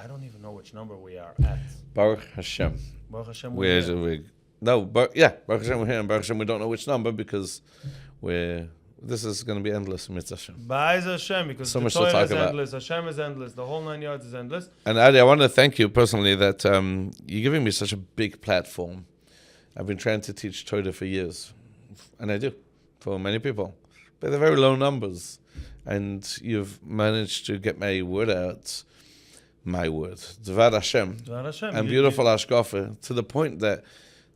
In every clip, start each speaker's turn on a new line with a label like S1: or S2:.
S1: I don't even know which number we are at.
S2: Baruch Hashem.
S1: Baruch Hashem,
S2: Where is
S1: we're
S2: it?
S1: here.
S2: Baruch Hashem we're here, and Baruch Hashem we don't know which number because this is going to be endless, Mitzvah Hashem.
S1: Ba'ez Hashem, because
S2: So
S1: the
S2: much to
S1: Torah
S2: talk
S1: is
S2: about.
S1: endless, Hashem is endless, the whole 9 yards is endless.
S2: And Adi, I want to thank you personally that you're giving me such a big platform. I've been trying to teach Torah for years, and I do, for many people. But they're very low numbers. And you've managed to get my word out, my word, Dvar Hashem,
S1: Dvar Hashem.
S2: and beautiful Ashkafa, to the point that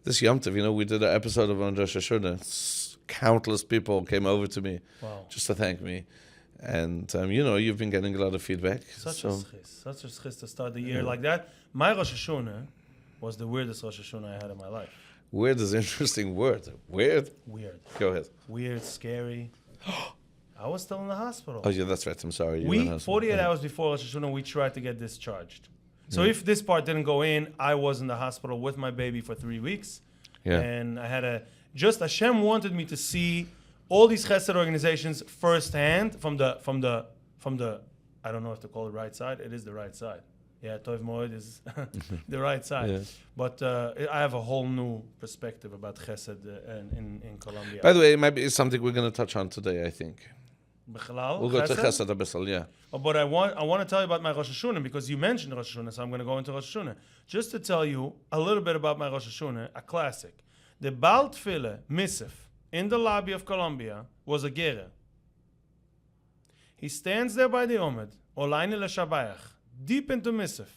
S2: this Yom Tov, we did an episode of Rosh Hashanah. Countless people came over to me just to thank me. And, you've been getting a lot of feedback.
S1: Such a schis to start the year like that. My Rosh Hashanah was the weirdest Rosh Hashanah I had in my life.
S2: Weird is an interesting word. Weird?
S1: Weird.
S2: Go ahead.
S1: Weird, scary. I was still in the hospital.
S2: Oh, yeah, that's right. I'm sorry. You were in the hospital.
S1: 48 hours before Rosh Hashanah, we tried to get discharged. So if this part didn't go in, I was in the hospital with my baby for 3 weeks.
S2: Yeah.
S1: And I had Hashem wanted me to see all these chesed organizations firsthand from the, I don't know if to call it right side. It is the right side. Yeah, Tov Moed is the right side.
S2: Yeah.
S1: But I have a whole new perspective about chesed in Colombia.
S2: By the way, it might be something we're going to touch on today, I think.
S1: Bichlal,
S2: We'll go to
S1: chesed?
S2: Chesed Abisal, yeah.
S1: But I want to tell you about my Rosh Hashanah because you mentioned Rosh Hashanah, so I'm going to go into Rosh Hashanah. Just to tell you a little bit about my Rosh Hashanah, a classic. The Baal Tefillah Misif in the lobby of Columbia was a gerer. He stands there by the Omed, Olayni Leshabayach, deep into Misif.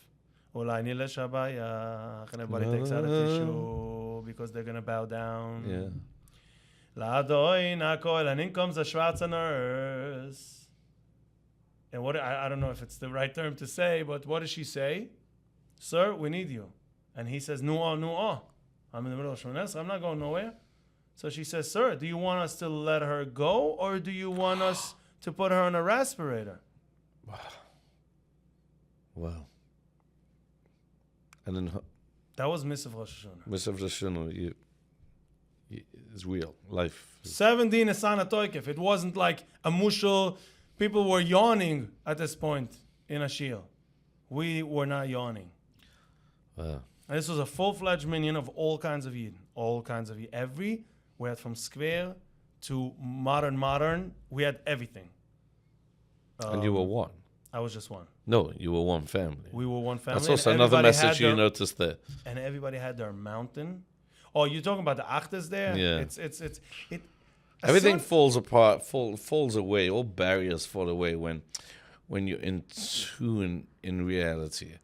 S1: Olayni Leshabayach, and everybody takes out a tissue because they're going to bow down.
S2: Yeah.
S1: La'adoi na'koel, and in comes a Schwarzer nurse. And what I don't know if it's the right term to say, but what does she say? Sir, we need you. And he says, no. I'm in the middle of Shmones, I'm not going nowhere. So she says, sir, do you want us to let her go, or do you want us to put her on a respirator?
S2: Wow. And then
S1: That was Mitzvah Rosh Hashanah.
S2: Mitzvah Hashanah, it's real life.
S1: 17 Asana Toikef. It wasn't like a mushal. People were yawning at this point in Ashil. We were not yawning.
S2: Wow.
S1: And this was a full-fledged minion of all kinds of Yidden. All kinds of Yidden. We had from square to modern. We had everything.
S2: And you were one.
S1: I was just one.
S2: No, you were one family.
S1: We were one family.
S2: That's also
S1: and
S2: another
S1: everybody
S2: message
S1: had
S2: you noticed there.
S1: And everybody had their mountain. Oh, you're talking about the Achtas there?
S2: Yeah.
S1: Everything
S2: falls apart, falls away. All barriers fall away when you're in tune in reality.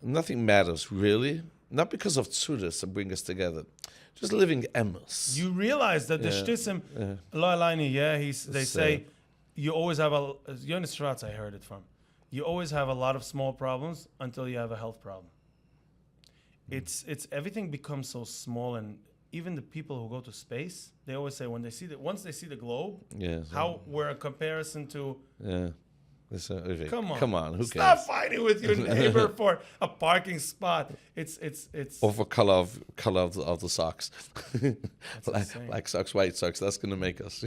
S2: Nothing matters really, not because of tzudas that bring us together. Just living emes.
S1: You realize that the shtisim, Lo Alayni, they say you always have Yonis Shratz, I heard it from. You always have a lot of small problems until you have a health problem. It's everything becomes so small, and even the people who go to space, they always say once they see the globe, how we're a comparison to.
S2: Yeah.
S1: Come
S2: on, who cares?
S1: Stop fighting with your neighbor for a parking spot. It's
S2: or for color of the socks.
S1: insane.
S2: Black socks, white socks. That's gonna make us.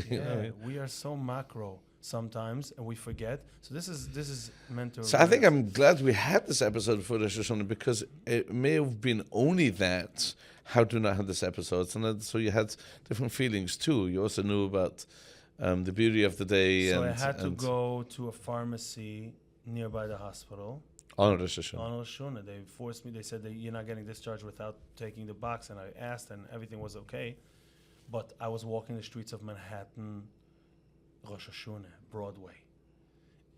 S1: We are so macro sometimes, and we forget. So this is meant to.
S2: So I think I'm glad we had this episode for Rosh Hashanah because it may have been only that. How do not have this episode? So you had different feelings too. You also knew about the beauty of the day.
S1: So I had to go to a pharmacy nearby the hospital.
S2: On Rosh Hashanah.
S1: On Rosh Hashanah. They forced me. They said that you're not getting discharged without taking the box. And I asked, and everything was okay. But I was walking the streets of Manhattan, Rosh Hashanah, Broadway.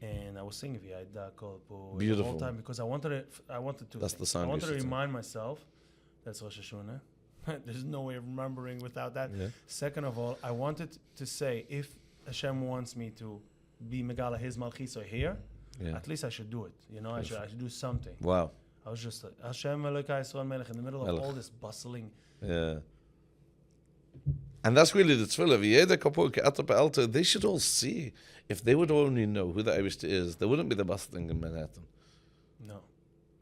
S1: And I was singing V'yayda Kol Po the
S2: Beautiful.
S1: whole time because I wanted to.
S2: That's the song
S1: I
S2: you
S1: wanted to
S2: should sing.
S1: remind myself that's Rosh Hashanah. There's no way of remembering without that.
S2: Yeah.
S1: Second of all, I wanted to say if Hashem wants me to be Megala His Malchisa here, at least I should do it. I should do something.
S2: Wow.
S1: I was just like, Hashem Elokai Yisrael Melech in the middle of all this bustling.
S2: Yeah. And that's really the tefillah. V'yeda kapur ke'ata be'alta. They should all see. If they would only know who the Eibishter is, there wouldn't be the bustling in Manhattan.
S1: No.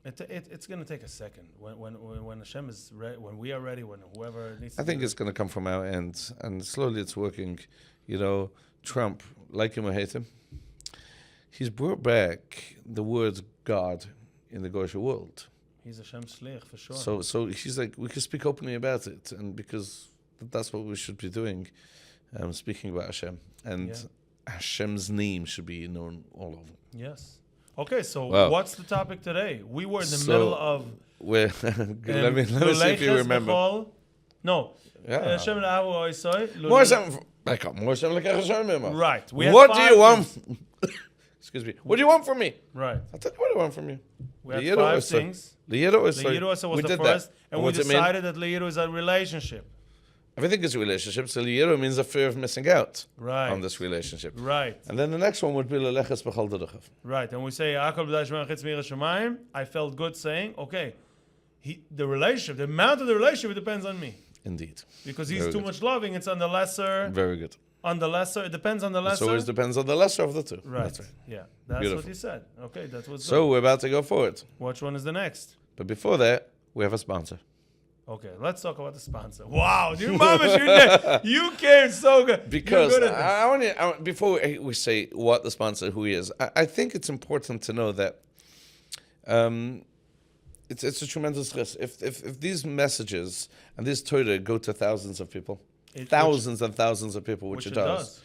S1: It's going to take a second. When Hashem is ready, when we are ready, when whoever needs to
S2: I think it's going to come from our end. And slowly it's working. Trump, like him or hate him, he's brought back the word God in the Goyish world.
S1: He's Hashem's shliach for sure.
S2: So she's like, we can speak openly about it, and because that's what we should be doing, speaking about Hashem, and Hashem's name should be known all over.
S1: Yes. Okay, so
S2: Wow.
S1: what's the topic today? We were in the middle of.
S2: Let me see if you remember.
S1: No.
S2: Yeah.
S1: Hashem L'Ahu Oisoi,
S2: More Hashem, more Hashem like Hashem.
S1: Right. We have
S2: What do
S1: 5
S2: you want?
S1: things.
S2: Excuse me. What do you want from me?
S1: Right.
S2: I'll tell you what I want from you.
S1: We had
S2: Liyidu
S1: 5
S2: Oisoi.
S1: things.
S2: Liyidu Oisoi.
S1: Liyidu Oisoi was
S2: We
S1: the
S2: did
S1: first,
S2: that.
S1: and we
S2: what's it mean?
S1: decided that Liyidu is a relationship.
S2: Everything is a relationship, so Liyidu means a fear of missing out
S1: Right.
S2: on this relationship.
S1: Right.
S2: And then the next one would be Leleches B'chol Derechav.
S1: Right. And we say, "Akol b'day Shemar Chitz Mira Shemayim." I felt good saying, okay, the relationship, the amount of the relationship, it depends on me.
S2: Indeed.
S1: Because he's
S2: Very
S1: too
S2: good.
S1: much loving, it's on the lesser.
S2: Very good.
S1: On the lesser, it depends on the
S2: It
S1: lesser.
S2: always depends on the lesser of the two.
S1: Right.
S2: That's right.
S1: Yeah. That's
S2: Beautiful.
S1: what he said. Okay, that was
S2: So
S1: good.
S2: we're about to go forward.
S1: Which one is the next?
S2: But before that, we have a sponsor.
S1: Okay, let's talk about the sponsor. Wow, you mama, you came so good.
S2: Because
S1: You're good at this.
S2: I want to, before we say what the sponsor, who he is, I think it's important to know that it's a tremendous risk. If these messages and this Torah go to thousands of people, thousands and thousands of people, which it does,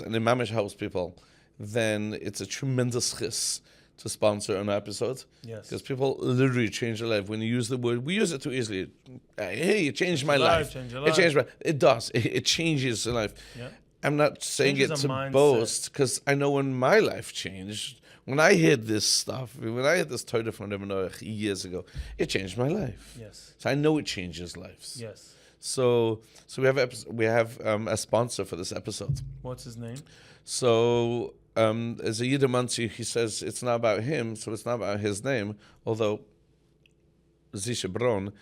S2: and it mamish helps people, then it's a tremendous risk to sponsor an episode.
S1: Yes.
S2: Because people literally change their life. When you use the word, we use it too easily. Hey, it changed my life.
S1: Change your
S2: It
S1: life.
S2: changed my. It does. It changes your life.
S1: Yeah.
S2: I'm not saying
S1: Changes
S2: it
S1: a
S2: to
S1: mindset.
S2: boast, because I know when my life changed, when I heard this stuff, when I had this Torah from Rebbe Noach years ago, it changed my life.
S1: Yes.
S2: So I know it changes lives.
S1: Yes.
S2: So we have a sponsor for this episode.
S1: What's his name?
S2: So as a Yidamansi, he says it's not about him, so it's not about his name, although Zisha Bron,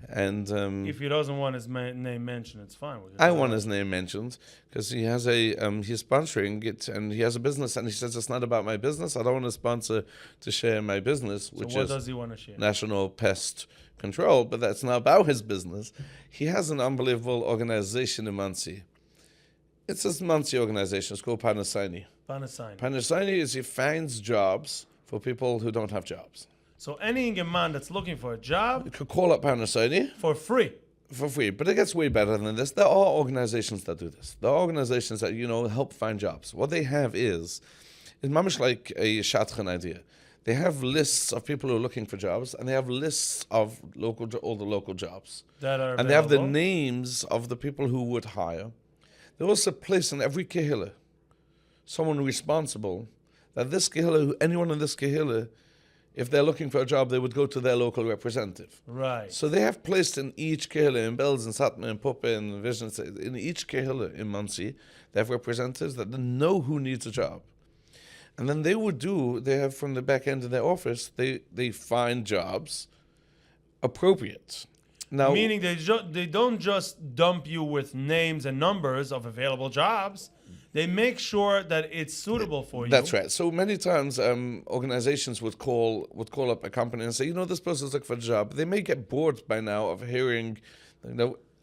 S2: and
S1: If he doesn't want his name mentioned, it's fine.
S2: I want his name mentioned because he has he's sponsoring it, and he has a business, and he says it's not about my business. I don't want a sponsor to share my business,
S1: So
S2: which
S1: what
S2: is
S1: does he want to share?
S2: National Pest Control, but that's not about his business. He has an unbelievable organization in Muncie. It's a Muncie organization. It's called Panasani.
S1: Panasani.
S2: Panasani is he finds jobs for people who don't have jobs.
S1: So any man that's looking for a job
S2: You could call up Panasani
S1: for free.
S2: for free, but it gets way better than this. There are organizations that do this. There are organizations that help find jobs. What they have is mamish like a Shatchan idea. They have lists of people who are looking for jobs, and they have lists of all the local jobs,
S1: That are
S2: and they have the
S1: available.
S2: names of the people who would hire. They also place in every kehillah someone responsible that this kehillah, anyone in this kehillah, if they're looking for a job, they would go to their local representative.
S1: Right.
S2: So they have placed in each kehillah, in Belz, in Satmar, in Puppe, in Vision, in each kehillah in Muncie, they have representatives that know who needs a job. And then they have from the back end of their office, they find jobs appropriate. Now,
S1: Meaning they don't just dump you with names and numbers of available jobs. They make sure that it's suitable for you.
S2: that's right. So many times, organizations would call up a company and say, this person's looking for a job. They may get bored by now of hearing,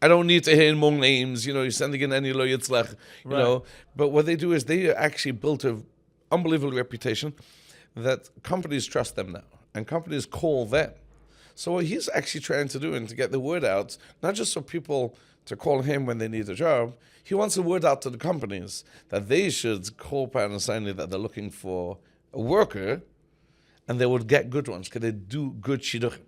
S2: I don't need to hear more names. You're sending in any lo yitzlach,
S1: Right.
S2: But what they do is they actually built an unbelievable reputation that companies trust them now, and companies call them. So what he's actually trying to do and to get the word out, not just for people to call him when they need a job, he wants the word out to the companies that they should call Panasani that they're looking for a worker, and they would get good ones because they do good shidduchim.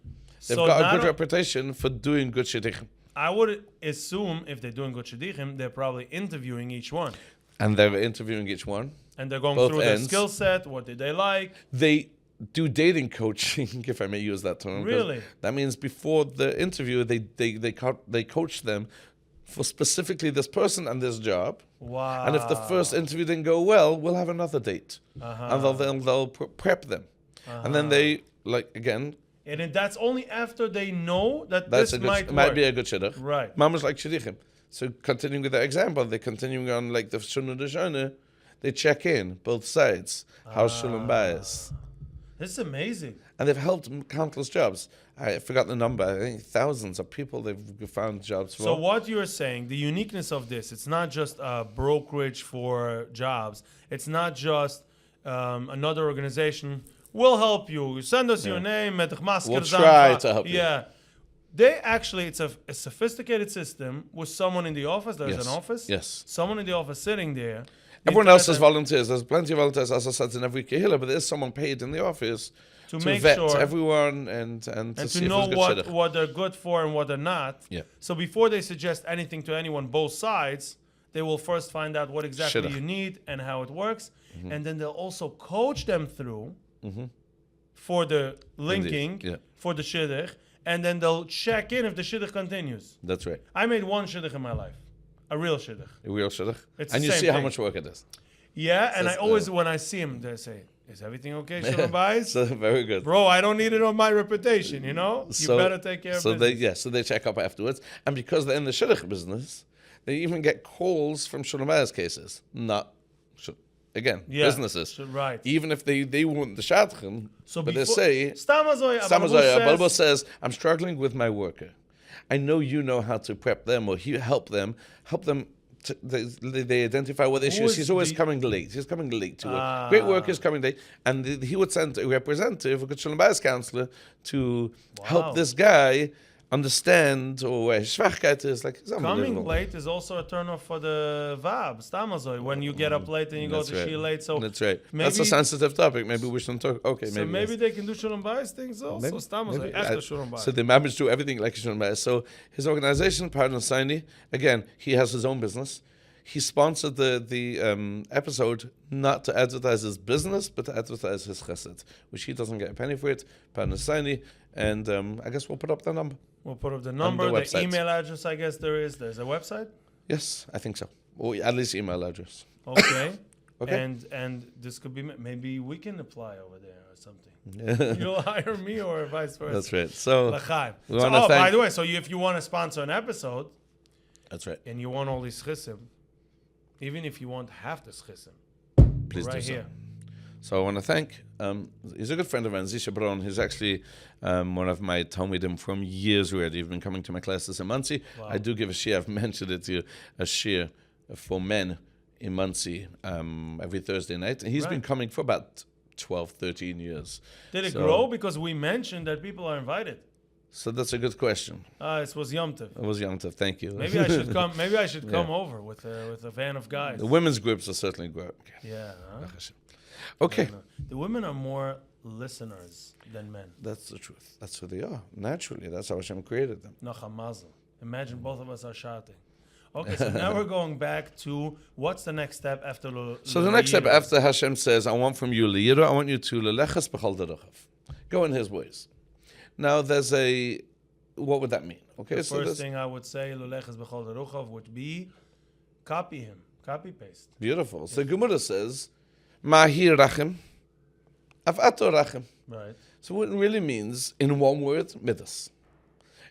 S2: They've
S1: So
S2: got a
S1: not
S2: good
S1: o-
S2: reputation for doing good shidduchim.
S1: I would assume if they're doing good shidduchim, they're probably interviewing each one.
S2: And they're interviewing each one.
S1: And they're going
S2: Both
S1: through their
S2: ends.
S1: skill set, what did they like.
S2: They do dating coaching, if I may use that term. 'cause
S1: Really?
S2: That means before the interview, they coach them for specifically this person and this job.
S1: Wow.
S2: And if the first interview didn't go well, we'll have another date.
S1: Uh-huh.
S2: And they'll prep them. And then they, again,
S1: And then that's only after they know that
S2: that's
S1: this
S2: a good,
S1: might
S2: it might
S1: work.
S2: be a good shidduch.
S1: Right.
S2: Mama's like shidduchim. So continuing with that example, they're continuing on like the Shunu Deshana, they check in, both sides. How's Shulam Bayis?
S1: This is amazing.
S2: And they've helped countless jobs. I forgot the number. I think thousands of people they've found jobs for.
S1: So what you're saying, the uniqueness of this, it's not just a brokerage for jobs. It's not just another organization we'll help you. Send us your
S2: Yeah.
S1: name.
S2: We'll try to help you.
S1: Yeah. They actually, it's a sophisticated system with someone in the office. There's
S2: Yes.
S1: an office.
S2: Yes.
S1: Someone in the office sitting there.
S2: Everyone else is volunteers. There's plenty of volunteers, as I said, in every kehillah, but there's someone paid in the office
S1: to
S2: to
S1: make
S2: vet
S1: sure
S2: everyone and to
S1: and
S2: see
S1: to
S2: if
S1: know
S2: it's good shidduch.
S1: what they're good for and what they're not.
S2: Yeah.
S1: So before they suggest anything to anyone, both sides, they will first find out what exactly
S2: Shidduch.
S1: you need and how it works, and then they'll also coach them through for the linking,
S2: Yeah.
S1: for the shidduch, and then they'll check in if the shidduch continues.
S2: That's right.
S1: I made one shidduch in my life, a real shidduch.
S2: A real shidduch.
S1: It's
S2: And
S1: the
S2: you
S1: same
S2: see how
S1: thing.
S2: much work it is.
S1: Yeah, and I
S2: Says,
S1: always, when I see him, they say, "Is everything okay, Shalom Bayis?"
S2: So very good.
S1: Bro, I don't need it on my reputation, you know? You better take care of business.
S2: So they check up afterwards, and because they're in the shidduch business, they even get calls from Shalom Bayis cases, not
S1: Yeah,
S2: businesses.
S1: right.
S2: Even if they want the shadchan,
S1: So
S2: but they
S1: before-
S2: say
S1: Stamazoi,
S2: Samazaya,
S1: Ababu
S2: Balbo
S1: says,
S2: says, I'm struggling with my worker. I know you know how to prep them or help them. They identify what issues.
S1: is
S2: He's always
S1: the-
S2: coming late. He's coming late to work. Great work is coming late. And he would send a representative, a good Shalom Bayis counselor, to
S1: Wow.
S2: help this guy understand or where his Schwachkeit is. Like, it's
S1: coming
S2: unbelievable.
S1: late is also a turn off for the Vab, Stamazoi, when you get up late and you
S2: That's
S1: go to
S2: right.
S1: Shir late. So
S2: That's right.
S1: maybe,
S2: That's a sensitive topic. Maybe we shouldn't talk. Okay,
S1: so maybe
S2: yes.
S1: they can do Shalom Bayis things also.
S2: Maybe-
S1: Stamazoi,
S2: maybe.
S1: after Shalom Bayis.
S2: So they managed to do everything like Shalom Bayis. So his organization, Pardon Saini, again, he has his own business. He sponsored the episode not to advertise his business, but to advertise his chesed, which he doesn't get a penny for it. Pardon Saini, and I guess we'll put up the number.
S1: We'll put up the number, the
S2: website.
S1: email address, I guess there's a website.
S2: Yes, I think so. Or at least email address.
S1: Okay.
S2: Okay.
S1: And this could be, maybe we can apply over there or something. You'll hire me or vice versa.
S2: That's right. So
S1: L'chaim.
S2: we
S1: So,
S2: wanna
S1: by
S2: thank-
S1: the way, so if you want to sponsor an episode
S2: that's right.
S1: and you want all these chisim, even if you want half the chisim,
S2: Please
S1: right
S2: do so.
S1: here.
S2: So I want to thank, he's a good friend of mine, Zisha Braun. He's actually one of my Talmidim from years already. He's been coming to my classes in Muncie.
S1: Wow.
S2: I do give a shir, I've mentioned it to you, a shir for men in Muncie every Thursday night. And he's been
S1: Right.
S2: coming for about 12, 13 years.
S1: Did it
S2: So-
S1: grow? Because we mentioned that people are invited.
S2: So that's a good question.
S1: It was Yom Tov.
S2: It was Yom Tov, thank you.
S1: Maybe I should come. Maybe I should come
S2: Yeah.
S1: over with a van of guys.
S2: The women's groups are certainly growing.
S1: Yeah. Huh?
S2: Okay.
S1: No. The women are more listeners than men.
S2: That's the truth. That's who they are. Naturally, that's how Hashem created them.
S1: Nacham mazel. Imagine both of us are shouting. Okay, so now we're going back to what's the next step after
S2: So the next step after Hashem says, I want from you Liyira, I want you to Leleches b'chol derechav. Go in his ways. Now there's what would that mean? Okay,
S1: The
S2: so
S1: first
S2: there's
S1: thing I would say, Luleches b'chol deruchav, would be copy him, copy paste.
S2: beautiful. So Gemara says, Mahir rachim, avato rachim.
S1: Right.
S2: So what it really means, in one word, midas.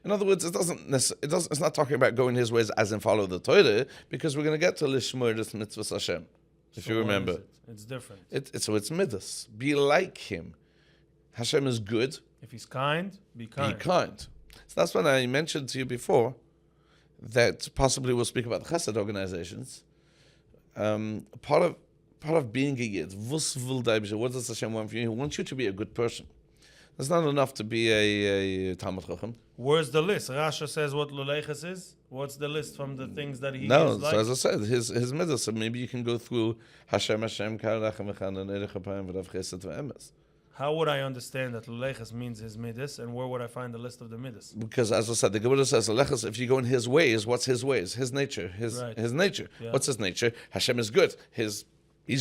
S2: In other words, it's not talking about going his ways as in follow the Torah, because we're going to get to Lishmor this mitzvah Hashem, if
S1: So
S2: you
S1: what is
S2: remember.
S1: it? It's different.
S2: So it's midas. Be like him. Hashem is good.
S1: If he's kind, be kind.
S2: Be kind. So that's when I mentioned to you before that possibly we'll speak about the Chesed organizations. Part of being a Yid, what does Hashem want from you? He wants you to be a good person. It's not enough to be a Talmud Chacham.
S1: Where's the list? Rasha says what Luleches is. What's the list from the things that he
S2: No,
S1: is like?
S2: so as I said, his mitzvah. So maybe you can go through Hashem, Kar Rachem Echan, and Erech Apayim, V'rav Chesed V'emes.
S1: How would I understand that Luleches means his midas, and where would I find the list of the midas?
S2: Because as I said, the Gemara says, Aleches, if you go in his ways, what's his ways? His nature.
S1: Right.
S2: His nature.
S1: Yeah.
S2: What's his nature? Hashem is good. He's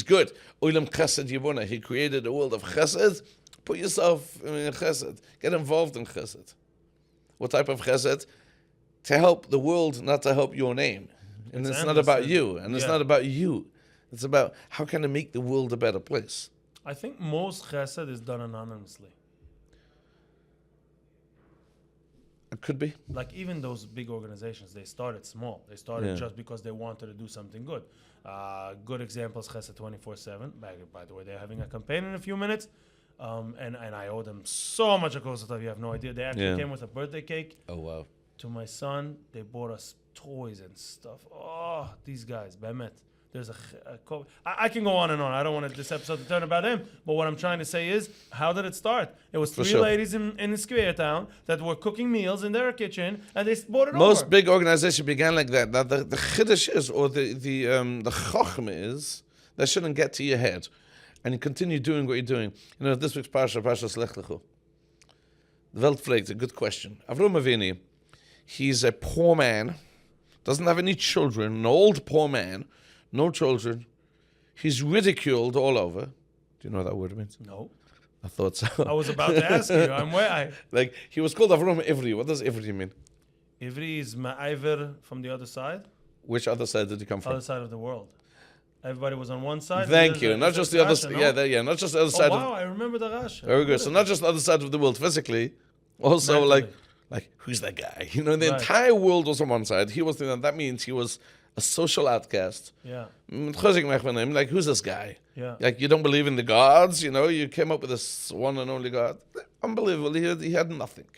S2: good. Olam Chesed Yibuna. He created a world of Chesed. Put yourself in Chesed. Get involved in Chesed. What type of Chesed? To help the world, not to help your name. And
S1: It's
S2: it's not
S1: endless,
S2: about you. And it's
S1: yeah.
S2: not about you. It's about how can I make the world a better place.
S1: I think most chesed is done anonymously.
S2: It could be.
S1: Like even those big organizations, they started small. They started
S2: Yeah.
S1: just because they wanted to do something good. Good examples, Chesed 24/7. By the way, they're having a campaign in a few minutes, and I owe them so much a Kosatov. You have no idea. They actually
S2: Yeah.
S1: came with a birthday cake
S2: Oh, wow.
S1: to my son. They bought us toys and stuff. Oh, these guys, Bemet. There's I can go on and on. I don't want this episode to turn about him. But what I'm trying to say is, how did it start? It was three
S2: sure.
S1: ladies in Square Town that were cooking meals in their kitchen, and they brought it
S2: Most
S1: over.
S2: big organizations began like that. Now the chiddush is, or the chachma is, that shouldn't get to your head, and you continue doing what you're doing. You know, this week's Parshas Lech Lechu. The Welt fragt, a good question. Avram Avinu, he's a poor man, doesn't have any children, an old poor man, no children. He's ridiculed all over. Do you know what that word means?
S1: No.
S2: I thought so.
S1: I was about to ask you.
S2: Like, he was called Avram Ivri. What does Ivri mean?
S1: Ivri is Ma'aver from the other side.
S2: Which other side did he come from?
S1: Other side of the world. Everybody was on one side.
S2: Thank you. Not just the other side. Yeah, not just the other side.
S1: Wow, I remember the Rasha.
S2: Very good. So not just the other side of the world physically, also
S1: Mentally.
S2: like who's that guy? You know, the
S1: Right.
S2: entire world was on one side. He was that means he was a social outcast.
S1: Yeah,
S2: Like, who's this guy?
S1: yeah.
S2: Like, you don't believe in the gods, you know, you came up with this one and only God. Unbelievable. He had nothing.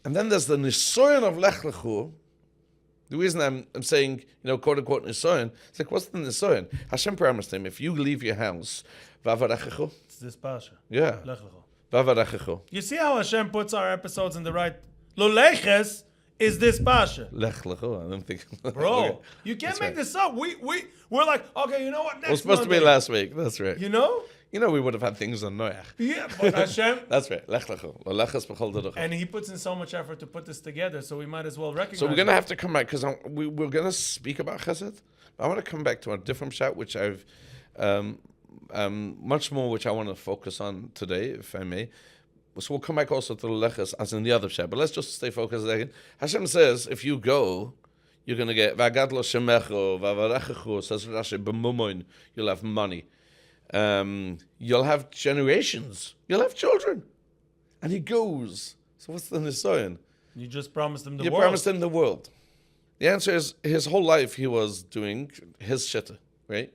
S2: And then there's the Nisoyan of Lech Lechu. The reason I'm saying, you know, quote unquote Nisoyan, it's like, what's the Nisoyan? Hashem promised him, if you leave your house, Vavarechechu.
S1: It's this Pasha.
S2: Yeah.
S1: Lech Lecho.
S2: Vavarechechu.
S1: You see how Hashem puts our episodes in the right. Lo Leches is this Pasha.
S2: Lech Lechu. I don't think.
S1: Bro,
S2: Okay.
S1: you can't
S2: That's
S1: make
S2: right.
S1: this up. We're like, okay, you know what? Next
S2: It was supposed to be
S1: Monday.
S2: last week. That's right.
S1: You know?
S2: You know, we would have had things on Noach.
S1: Yeah, but Hashem.
S2: That's right. Lech Lechu. Lo leches b'chol derech.
S1: And he puts in so much effort to put this together, so we might as well recognize
S2: So we're going to
S1: it.
S2: have to come back because we're going to speak about Chesed. I want to come back to a different shot, which I've much more, which I want to focus on today, if I may. So we'll come back also to the Leches as in the other shot, but let's just stay focused again. Hashem says, if you go, you're going to get Vagadlo Shemecho, Vavarechechu, says Rashi, B'mumoin, you'll have money. You'll have generations. You'll have children. And he goes. So what's the Nisoyan?
S1: You just promised him the
S2: You
S1: world.
S2: promised him the world. The answer is his whole life he was doing his shitta, right?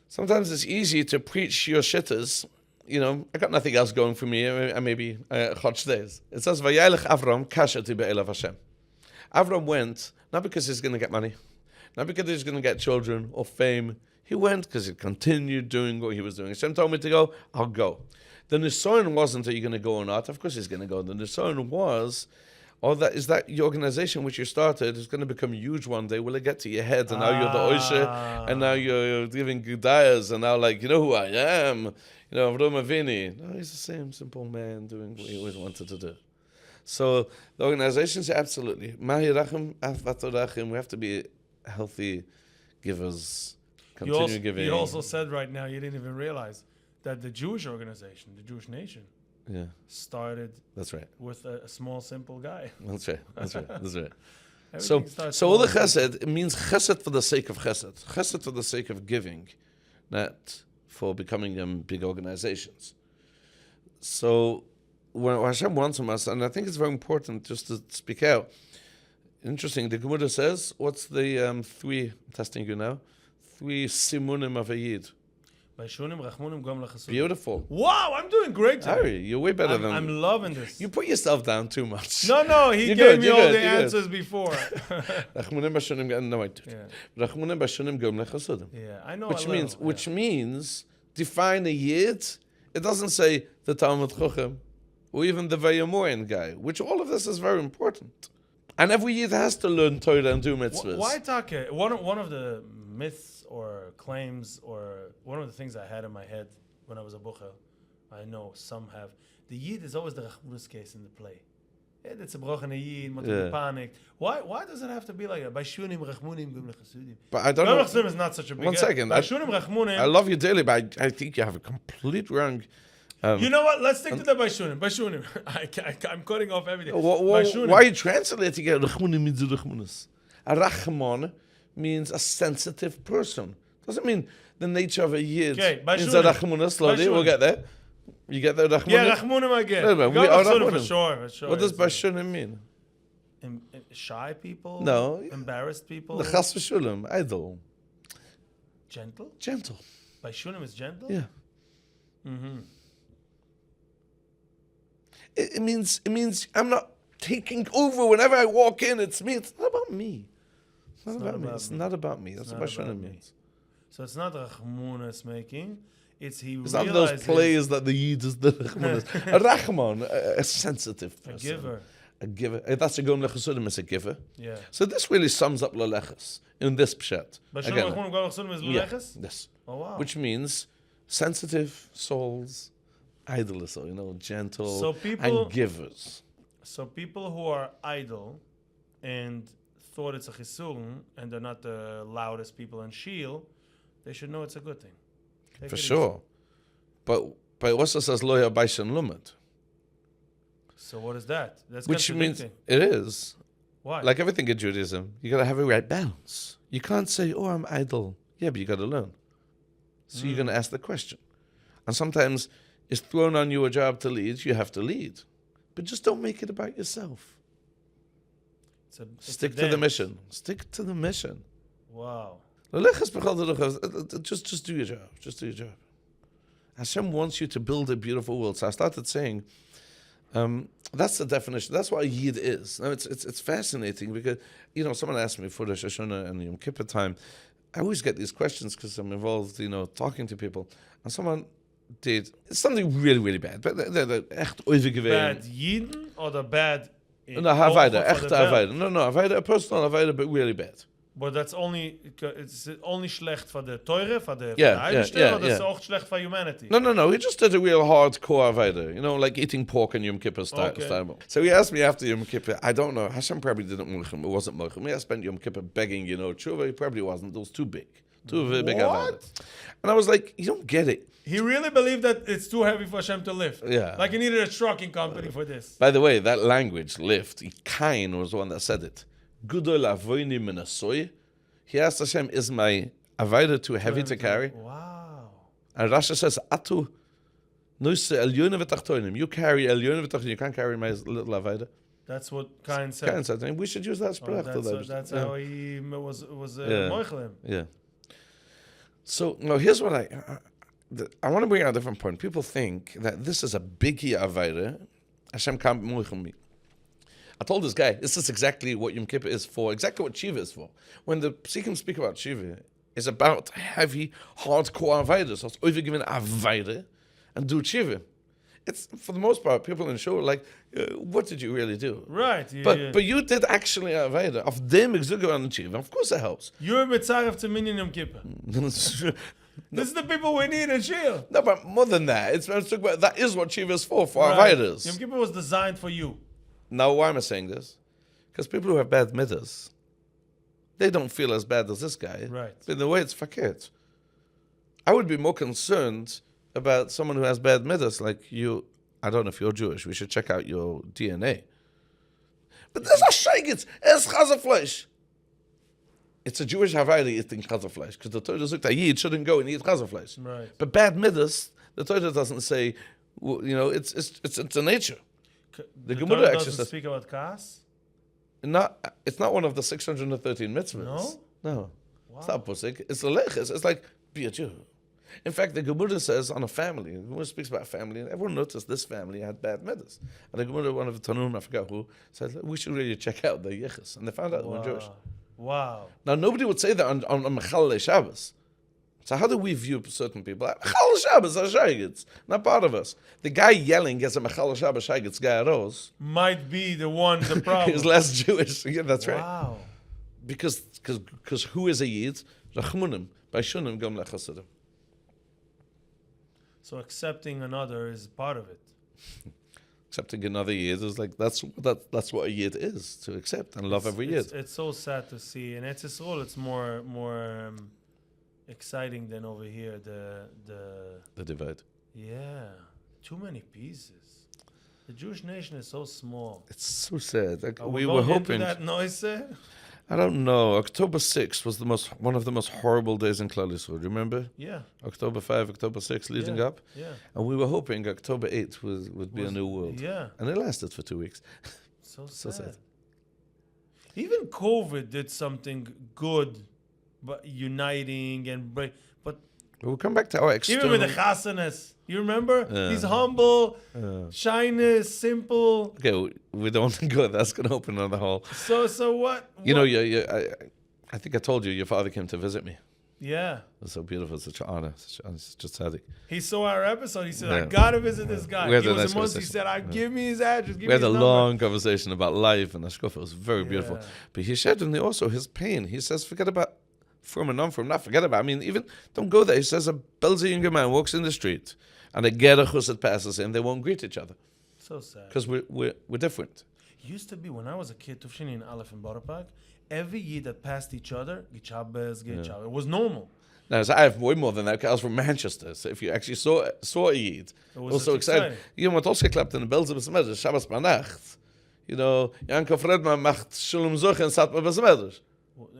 S2: Sometimes it's easy to preach your shittas. You know, I got nothing else going for me. I maybe Chotsh days. It says, "Vayelech Avram kashati be'elav Hashem." Avram went not because he's going to get money, not because he's going to get children or fame. He went because he continued doing what he was doing. Hashem told me to go, I'll go. The Nisoyan wasn't, are you going to go or not? Of course he's going to go. The Nisoyan was, that your organization which you started is going to become huge one day. Will it get to your head? And now you're the Oisha, and now you're giving Gudayas, and now like, you know who I am? You know, Avram Avini. No, he's the same simple man doing what he always wanted to do. So the organizations, absolutely. Mahi Rachim, Afat Rachim, we have to be healthy givers. Continue giving.
S1: You also said right now, you didn't even realize that the Jewish organization, the Jewish nation,
S2: Yeah,
S1: started
S2: that's right.
S1: with a small, simple guy.
S2: That's right. That's right. That's right.
S1: Everything starts
S2: So all the
S1: small.
S2: chesed, it means chesed for the sake of chesed. Chesed for the sake of giving, not for becoming big organizations. So when Hashem wants from us, and I think it's very important just to speak out. Interesting, the Gemara says, what's the three, I'm testing you now, 3 simunim of a yid.
S1: Baishunim, Rachmunim, Gom Lechasudim.
S2: Beautiful.
S1: Wow, I'm doing great today.
S2: Harry, you're way better than
S1: I'm loving this.
S2: You put yourself down too much.
S1: No, he
S2: You're
S1: gave
S2: good,
S1: me
S2: you're
S1: all
S2: good,
S1: the
S2: you're good.
S1: answers before.
S2: Rachmunim bashunim, no, I did.
S1: Yeah.
S2: Rachmunim bashunim gom lechasudim.
S1: Yeah, I know.
S2: Which
S1: a little,
S2: means define a yid. It doesn't say the Talmud Chochem or even the Vayamoyan guy, which all of this is very important. And every yid has to learn Torah and do mitzvahs.
S1: Why Take? One of the myths or claims or one of the things I had in my head when I was a bucher, I know some have, the Yid is always the Rachmunus case in the play. It's a brochen Yid, not to be panicked. Why does it have to be like that? Baishunim, Rachmunim, Gum Lechasudim.
S2: But I don't
S1: Gum
S2: know.
S1: Lechasudim is not such a big.
S2: One second. I
S1: Baishunim, Rachmunim.
S2: love you dearly, but I think you have a complete wrong.
S1: You know what? Let's stick to the Baishunim. Baishunim. I'm cutting off everything.
S2: Why are you translating it? Rachmunim means Rachmunus. A Rachman means a sensitive person. Doesn't mean the nature of a yid
S1: Okay,
S2: means a
S1: Baishunim.
S2: Rachmunus. Slowly, we'll
S1: Baishunim.
S2: get there. You get there, Rachmunim?
S1: Yeah, Rachmunim I get.
S2: No,
S1: Gum
S2: we are
S1: Lechasudim for
S2: Rachmunim.
S1: sure.
S2: What does
S1: It's,
S2: Bashunim mean?
S1: Shy people?
S2: No.
S1: Embarrassed people?
S2: The Chas v'shulim, idle,
S1: Gentle?
S2: gentle.
S1: Baishunim is gentle?
S2: Yeah.
S1: Mm-hmm.
S2: It means I'm not taking over whenever I walk in. It's me. It's not about me. It's not about me. It's not about me. That's
S1: not
S2: what Shana
S1: about me.
S2: means.
S1: So it's not Rachmunas making. It's he
S2: It's
S1: realizes
S2: not those plays that the Yid is the Rachman. A Rachman, a sensitive
S1: a
S2: person.
S1: giver.
S2: A giver. That's a Gom Lechesudim is a giver.
S1: Yeah.
S2: So this really sums up Laleches in this pshat.
S1: But
S2: Again,
S1: Shlomo Rachmunim Gadol is
S2: yeah,
S1: Leleches?
S2: yes.
S1: Oh wow.
S2: Which means sensitive souls, idlers, gentle,
S1: So people-
S2: and givers.
S1: So people who are idle and thought it's a chisun and they're not the loudest people in Shiel, they should know it's a good thing. Take
S2: For
S1: it easy.
S2: sure. But it also says Loya Baishan Lumad,
S1: So what is that? That's
S2: which means
S1: contradicting.
S2: it is.
S1: Why?
S2: Like everything in Judaism, you got to have a right balance. You can't say, "Oh, I'm idle." Yeah, but you got to learn. So you're going to ask the question, and sometimes it's thrown on you a job to lead. You have to lead, but just don't make it about yourself.
S1: it's a
S2: Stick to the
S1: dance.
S2: mission. Stick to the mission.
S1: Wow.
S2: Just do your job. Just do your job. Hashem wants you to build a beautiful world. So I started saying, that's the definition. That's what a Yid is. Now it's fascinating because, someone asked me for the Rosh Hashanah and Yom Kippur time. I always get these questions because I'm involved, talking to people. And someone did something really, really bad. But they're echt oivig
S1: Bad Yidden or the bad...
S2: No, Havayda,
S1: Ofer
S2: echt
S1: for the belt?
S2: Havayda. No, Havayda, a personal Havayda, but really bad.
S1: But that's only... It's only slecht for the Teure, for the
S2: Yeah,
S1: Eibishter,
S2: yeah,
S1: or that's
S2: yeah.
S1: auch slecht for humanity?
S2: No. He just did a real hardcore Aveda, like eating pork and Yom Kippur style. So he asked me after Yom Kippur, I don't know, Hashem probably didn't mulchim, it wasn't mulchim. I spent Yom Kippur begging, tshuva, he probably wasn't, it was too big. Too big
S1: What?
S2: Aveda. And I was like, you don't get it.
S1: He really believed that it's too heavy for Hashem to lift.
S2: Yeah.
S1: Like he needed a trucking company for this.
S2: By the way, that language, lift, Cain was the one that said it. Gudol avoini menasoy. He asked Hashem, is my Aveda too heavy to carry?
S1: Wow.
S2: And Rasha says, Atu, nusse elyone v'tachtonim. You carry elyone v'tachtonim, you can't carry my little Aveda.
S1: That's what Cain said.
S2: Cain said, we should use that
S1: Oh,
S2: sprach.
S1: that's
S2: Yeah.
S1: how he was
S2: Yeah.
S1: moichel him.
S2: Yeah. So, no, here's what I want to bring out a different point. People think that this is a biggie Aveda. Hashem can't be moichel me. I told this guy, this is exactly what Yom Kippur is for, exactly what Shiva is for. When the Psikim speak about Shiva, it's about heavy, hardcore Aveda. So it's overgiven Aveda and do Shiva. It's, for the most part, people in show are like, what did you really do?
S1: Right.
S2: But you did actually Aveda. Of them exuger on Shiva. Of course it helps.
S1: You're Mitzarev to Minyan Yom Kippur. This is the people we need in Shiel.
S2: No, but more than that, it's talking about that is what Shiva is for
S1: Right.
S2: Avedas.
S1: Yom Kippur was designed for you.
S2: Now, why am I saying this? Because people who have bad midas, they don't feel as bad as this guy.
S1: Right.
S2: But in the way it's fakir. I would be more concerned about someone who has bad midas, like you. I don't know if you're Jewish. We should check out your DNA. But there's a shaygit. It's chazaflesh. It's a Jewish Havayda eating chazaflesh because the Torah says that Yid shouldn't go and eat chazaflesh.
S1: Right.
S2: But bad midas, the Torah doesn't say. It's a nature.
S1: The
S2: Gemara
S1: Torah
S2: actually
S1: doesn't
S2: says-
S1: speak about Kas.
S2: It's not one of the 613 mitzvahs. No. It's not pusik. It's a lechus. It's like, be a Jew. In fact, the Gemara says on a family, the Gemara speaks about family, and everyone noticed this family had bad midas. And the Gemara, one of the Tanum, I forgot who, said, we should really check out the yichus. And they found out they were Jewish.
S1: Wow.
S2: Now, nobody would say that on Mechalei Shabbos. So how do we view certain people? Mechalei Shabbos are shaygits, not part of us. The guy yelling as a Mechalei Shabbos shaygits guy arose
S1: Might be the one, the problem.
S2: is less Jewish. Yeah, that's right.
S1: Wow.
S2: Because who is a Yid? Rachmunim, by Shunim gom lechasidim.
S1: So accepting another is part of it.
S2: Accepting another Yid is like, that's what a Yid is, to accept and love every Yid.
S1: It's so sad to see. In Eretz Yisrael, it's more exciting than over here.
S2: The divide.
S1: Yeah, too many pieces. The Jewish nation is so small.
S2: It's so sad. Like,
S1: Are
S2: we
S1: going
S2: were
S1: into
S2: hoping.
S1: that noise.
S2: I don't know. October 6th was one of the most horrible days in Klal Yisrael. Do you remember?
S1: Yeah.
S2: October 5, October 6, leading
S1: Yeah.
S2: up.
S1: Yeah.
S2: And we were hoping October 8th would be a new world.
S1: Yeah.
S2: And it lasted for 2 weeks.
S1: So
S2: So
S1: sad.
S2: sad.
S1: Even COVID did something good, but uniting and break. But
S2: We'll come back to our external...
S1: even with the chasanas, you remember?
S2: Yeah.
S1: He's humble,
S2: Yeah.
S1: shyness, simple.
S2: Okay, we don't want to go. That's going to open another hole.
S1: So what?
S2: You know, I think I told you your father came to visit me.
S1: Yeah.
S2: It was so beautiful, such an honor. It's just tzaddik.
S1: He saw our episode. He said, I
S2: Yeah.
S1: gotta visit this guy.
S2: We had
S1: He
S2: a
S1: was
S2: nice
S1: in Monsey. He
S2: conversation.
S1: said, give me his address, give
S2: We had
S1: me
S2: a
S1: his number.
S2: long conversation about life and Ashkofa. It was very beautiful.
S1: Yeah.
S2: But he shared with me also his pain. He says, forget about from and non-from, not forget about. I mean, even don't go there. He says a Belzer younger man walks in the street and a Gerach that passes him, they won't greet each other
S1: So sad.
S2: because we're different.
S1: Used to be when I was a kid, Tufshin in Aleph in Borough Park, every year that passed each other, get Shabbos, get Shabbos. It was normal.
S2: Now, so I have way more than that 'cause I was from Manchester. So if you actually saw a Yid,
S1: It was
S2: also
S1: exciting.
S2: excited. You know what also clapped in the Belzer Besmedrish, Shabbos Banacht. You know, Yankov Redman macht Shalom Zuch and Satma Besmedrish.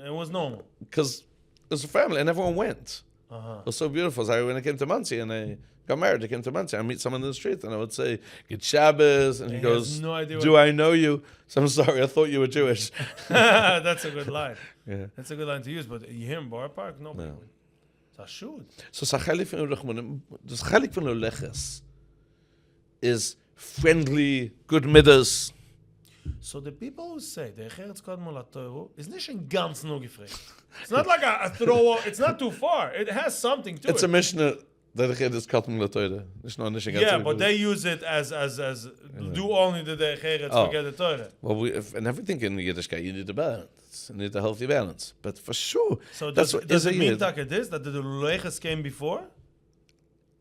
S1: It was normal.
S2: Because it was a family and everyone went.
S1: Uh-huh.
S2: It was so beautiful. So when I came to Muncie and I got married, I came to Muncie. I meet someone in the street and I would say, "Good Shabbos," and he
S1: He
S2: goes,
S1: has no idea
S2: "Do I know you?" So I'm sorry, I thought you were Jewish.
S1: That's a good line.
S2: Yeah.
S1: That's a good line to use. But you hear in Borough Park, nobody
S2: No.
S1: would. It's a shoot.
S2: So Sachalik van Urachmanim, the Sachalik van Uleches is friendly, good midas.
S1: So the people who say the Echeretz Kodmo LaToru is nicht in ganz nur gefragt. It's not like a throw. It's not too far. It has something to
S2: It's
S1: it.
S2: a Mishnah that is Katm Latoide. It's not Nishan.
S1: Yeah, but they use it as do only the Echeretz,
S2: Oh.
S1: forget the Torah.
S2: Well, and everything in Yiddishkeit, you need a balance. You need a healthy balance. But for sure,
S1: So
S2: that's
S1: does,
S2: what
S1: does
S2: is
S1: it
S2: a
S1: mean
S2: Yid.
S1: that it is that the Luleches came before?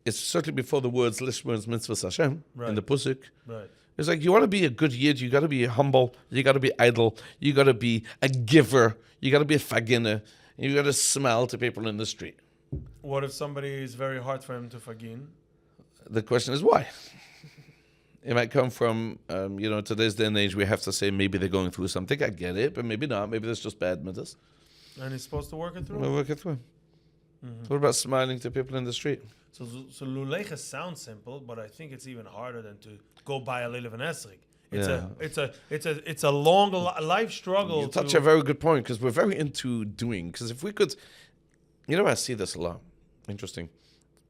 S2: It's certainly before the words Lishmer's Mitzvah Hashem in
S1: Right.
S2: the Pusuk.
S1: Right.
S2: It's like you want to be a good Yid, you got to be humble, you got to be idle, you got to be a giver, you got to be a fagina, you got to smile to people in the street.
S1: What if somebody is very hard for him to forgive?
S2: The question is why. It might come from, today's day and age, we have to say maybe they're going through something. I get it, but maybe not. Maybe that's just bad midas.
S1: And he's supposed to work it through?
S2: We'll work it through. What about smiling to people in the street?
S1: So Luleches sounds simple, but I think it's even harder than to go buy a Lelev and Esrik. It's a long life struggle.
S2: You touch a very good point because we're very into doing. Because if we could, I see this a lot. Interesting.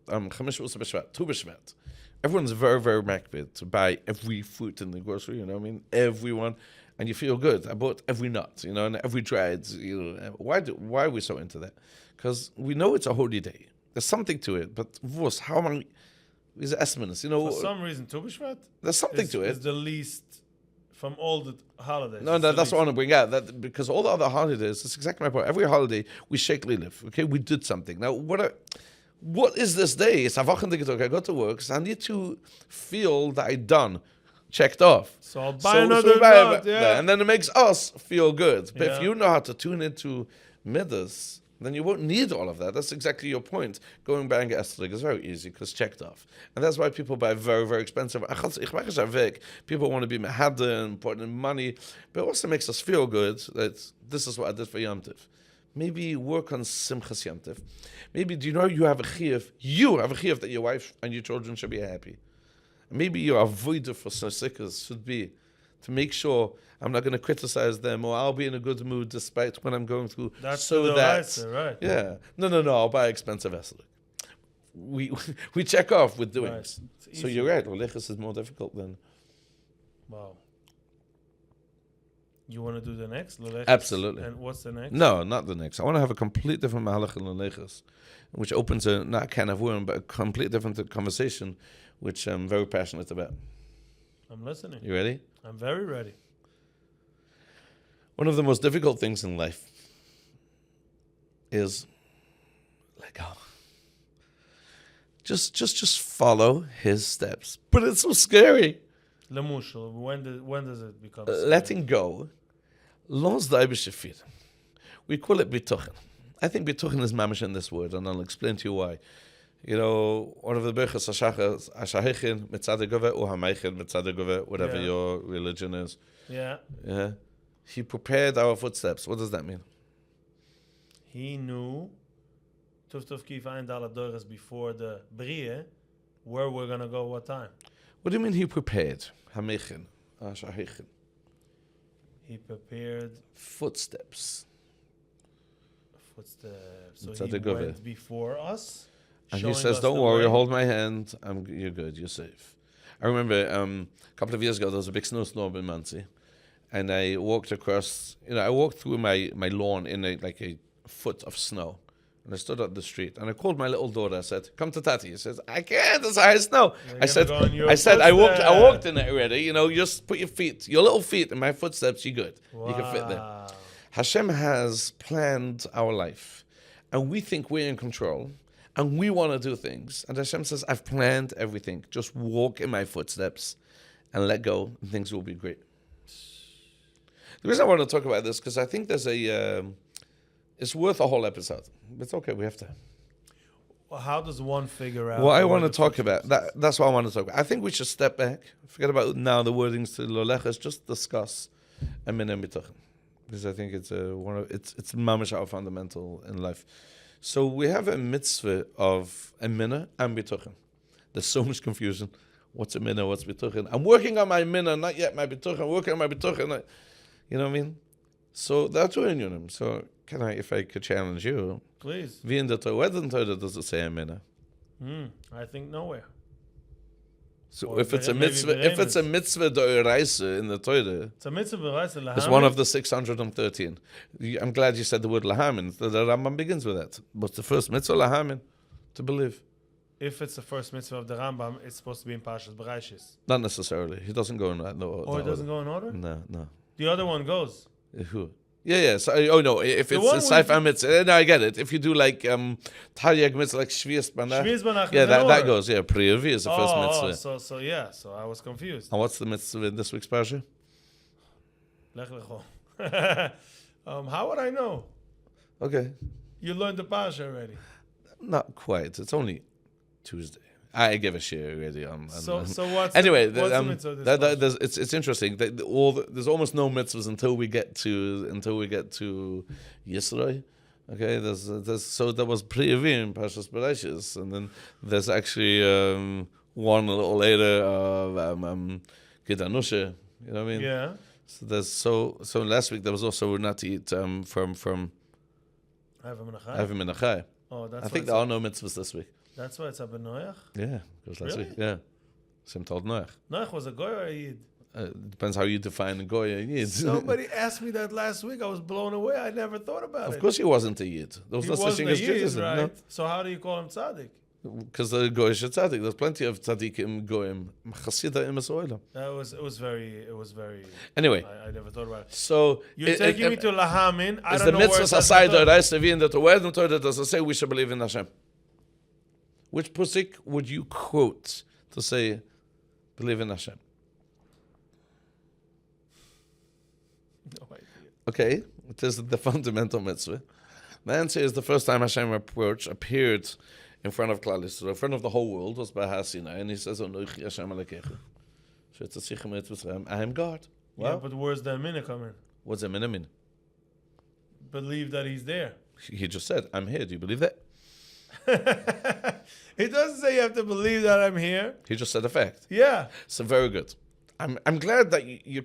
S2: Chamish B'Shvat, Tu B'Shvat. Everyone's very, very makbid to buy every fruit in the grocery. You know what I mean? Everyone, and you feel good. I bought every nut, and every dried. Why are we so into that? Because we know it's a holy day. There's something to it, but how many is estimates?
S1: For some reason, Tu B'Shvat
S2: There's something to
S1: is
S2: it.
S1: the least from all the holidays.
S2: No,
S1: It's the
S2: that's what I
S1: least.
S2: want to bring out. That because all the other holidays, that's exactly my point. Every holiday we shake live. Okay, we did something. Now, what is this day? It's Avachendigitok. I got to work, so I need to feel that I done, checked off.
S1: So I'll buy another nut, yeah.
S2: And then it makes us feel good. But if
S1: Yeah.
S2: you know how to tune into midas, then you won't need all of that. That's exactly your point. Going buying Estrig is very easy because checked off. And that's why people buy very, very expensive. People want to be mehadeh and put in money, but it also makes us feel good that this is what I did for Yom Tov. Maybe work on Simchas Yom Tov. Maybe, do you have a chiyuv? You have a chiyuv that your wife and your children should be happy. Maybe your avodah for Sosikas should be to make sure I'm not going to criticize them or I'll be in a good mood despite when I'm going through.
S1: That's
S2: so
S1: the
S2: that
S1: answer, right?
S2: yeah, no, I'll buy expensive esrog. We check off with doing.
S1: Right.
S2: So
S1: It's easy.
S2: you're right. Lolichus is more difficult than
S1: Wow. You want to do the next? Luleches?
S2: Absolutely.
S1: And what's the next?
S2: no, not the next. I want to have a complete different mahalach in Lolichus, which opens not a can of worm, but a complete different conversation, which I'm very passionate about.
S1: I'm listening.
S2: You ready?
S1: I'm very ready.
S2: One of the most difficult things in life is let go. Just follow his steps. But it's so scary.
S1: Lemushel, when does it become?
S2: Letting go. Los daibishafir. We call it bituchen. I think bituchen is mamish in this word, and I'll explain to you why. One of the berachos ashahichin mitzadegove or hameichin mitzadegove, whatever
S1: Yeah.
S2: your religion is.
S1: Yeah.
S2: Yeah. He prepared our footsteps. What does that mean?
S1: He knew Tuf Kif Ein Dalet Doros before the Brie, where we're gonna go, what time.
S2: What do you mean he prepared? Hameichin, ashahichin.
S1: He prepared
S2: Footsteps.
S1: footsteps. So
S2: Tzaddik
S1: he
S2: Gove.
S1: went before us.
S2: And he
S1: showing
S2: says,
S1: us
S2: don't
S1: the
S2: worry,
S1: way.
S2: hold my hand. You're good, you're safe. I remember a couple of years ago, there was a big snowstorm in Muncie. and I walked across. I walked through my lawn in a foot of snow, and I stood at the street, and I called my little daughter. I said, "Come to Tati." He says, "I can't. It's high snow." I said, I walked in it already. Just put your little feet in my footsteps. You're good. You can fit there. Hashem has planned our life, and we think we're in control, and we want to do things. And Hashem says, "I've planned everything. Just walk in my footsteps, and let go, and things will be great." The reason I want to talk about this because I think there's it's worth a whole episode. It's okay, we have to.
S1: Well, how does one figure out?
S2: Well, I want to talk about that. That's what I want to talk about. I think we should step back. Forget about now the wordings to Lolechas. Just discuss Eminah B'tochen, because I think it's it's mamish our fundamental in life. So we have a mitzvah of Eminah and B'tochen. There's so much confusion. What's Eminah? What's B'tochen? I'm working on my Eminah, not yet my B'tochen. I'm working on my B'tochen. You know what I mean? So that's what in. So if I could challenge you,
S1: please.
S2: Wie in der Torah, where in the Torah does it say Eminah?
S1: I think nowhere.
S2: So
S1: Or
S2: if it's a
S1: maybe
S2: mitzvah d'oraisa in the Torah,
S1: it's a mitzvah d'oraisa.
S2: it's one of the 613. I'm glad you said the word lahamin. The Rambam begins with that. What's the first mitzvah? Lahamin, to believe.
S1: If it's the first mitzvah of the Rambam, it's supposed to be in Parshas Bereshis.
S2: Not necessarily. He doesn't go in that. No.
S1: Oh, it doesn't go in order?
S2: No.
S1: The other one goes.
S2: Who? Yeah. So, no. If
S1: The
S2: it's
S1: one
S2: a Seifa mitzvah, no, I get it. If you do like Taryag mitzvah, like Shvius Banach,
S1: Shvius Banach
S2: yeah,
S1: is in
S2: that
S1: order.
S2: goes. Yeah, Priyavi is the first mitzvah.
S1: So I was confused.
S2: And what's the mitzvah in this week's parsha?
S1: Lech lecho. How would I know?
S2: Okay.
S1: You learned the parsha already.
S2: Not quite. It's only Tuesday. I gave a share already on.
S1: So what's
S2: anyway?
S1: the mitzvah of this parsha?
S2: It's interesting. There's almost no mitzvahs until we get to Yisroi. Okay, so there was Priyavim, Parshas Bereshis, and then there's actually one a little later of Gidanusha. You know what I mean?
S1: Yeah.
S2: So there's so last week there was also not to eat from
S1: Avim
S2: Menachai.
S1: Oh, that's
S2: I think there are no mitzvahs this week.
S1: That's why it's a Benoach?
S2: Yeah, it was last
S1: Really?
S2: week. Yeah. Same told Noach.
S1: Noach was a goy or a yid?
S2: Depends how you define a goy and yid.
S1: Somebody asked me that last week. I was blown away. I never thought about it.
S2: Of course he wasn't a yid. There was
S1: He
S2: no such
S1: wasn't
S2: thing
S1: a
S2: as
S1: yid,
S2: Judaism.
S1: right?
S2: No?
S1: So how do you call him tzaddik?
S2: Because the goy is a tzaddik. There's plenty of tzaddikim goyim. Chasida im Esoilam.
S1: It was very.
S2: Anyway.
S1: I never thought about it.
S2: So
S1: You're taking me to Lahamin. I
S2: is
S1: don't
S2: the
S1: know where
S2: mitzvah
S1: it's
S2: aside
S1: at.
S2: the Reis Levi in the Torah? Where in the Torah does it say we should believe in Hashem? Which pusik would you quote to say believe in Hashem?
S1: No idea.
S2: Okay, it is the fundamental mitzvah. The answer is the first time Hashem appeared in front of Klal Yisrael, in front of the whole world, was by Har Sinai, and he says, "Onochi Hashem Elokecha." So it's a Sicha Mitzvah. I am God. Wow.
S1: Yeah, but where's the Amina come in?
S2: What's a min?
S1: Believe that he's there.
S2: He just said, "I'm here." Do you believe that?
S1: It doesn't say you have to believe that I'm here.
S2: He just said a fact.
S1: Yeah.
S2: So very good. I'm glad that you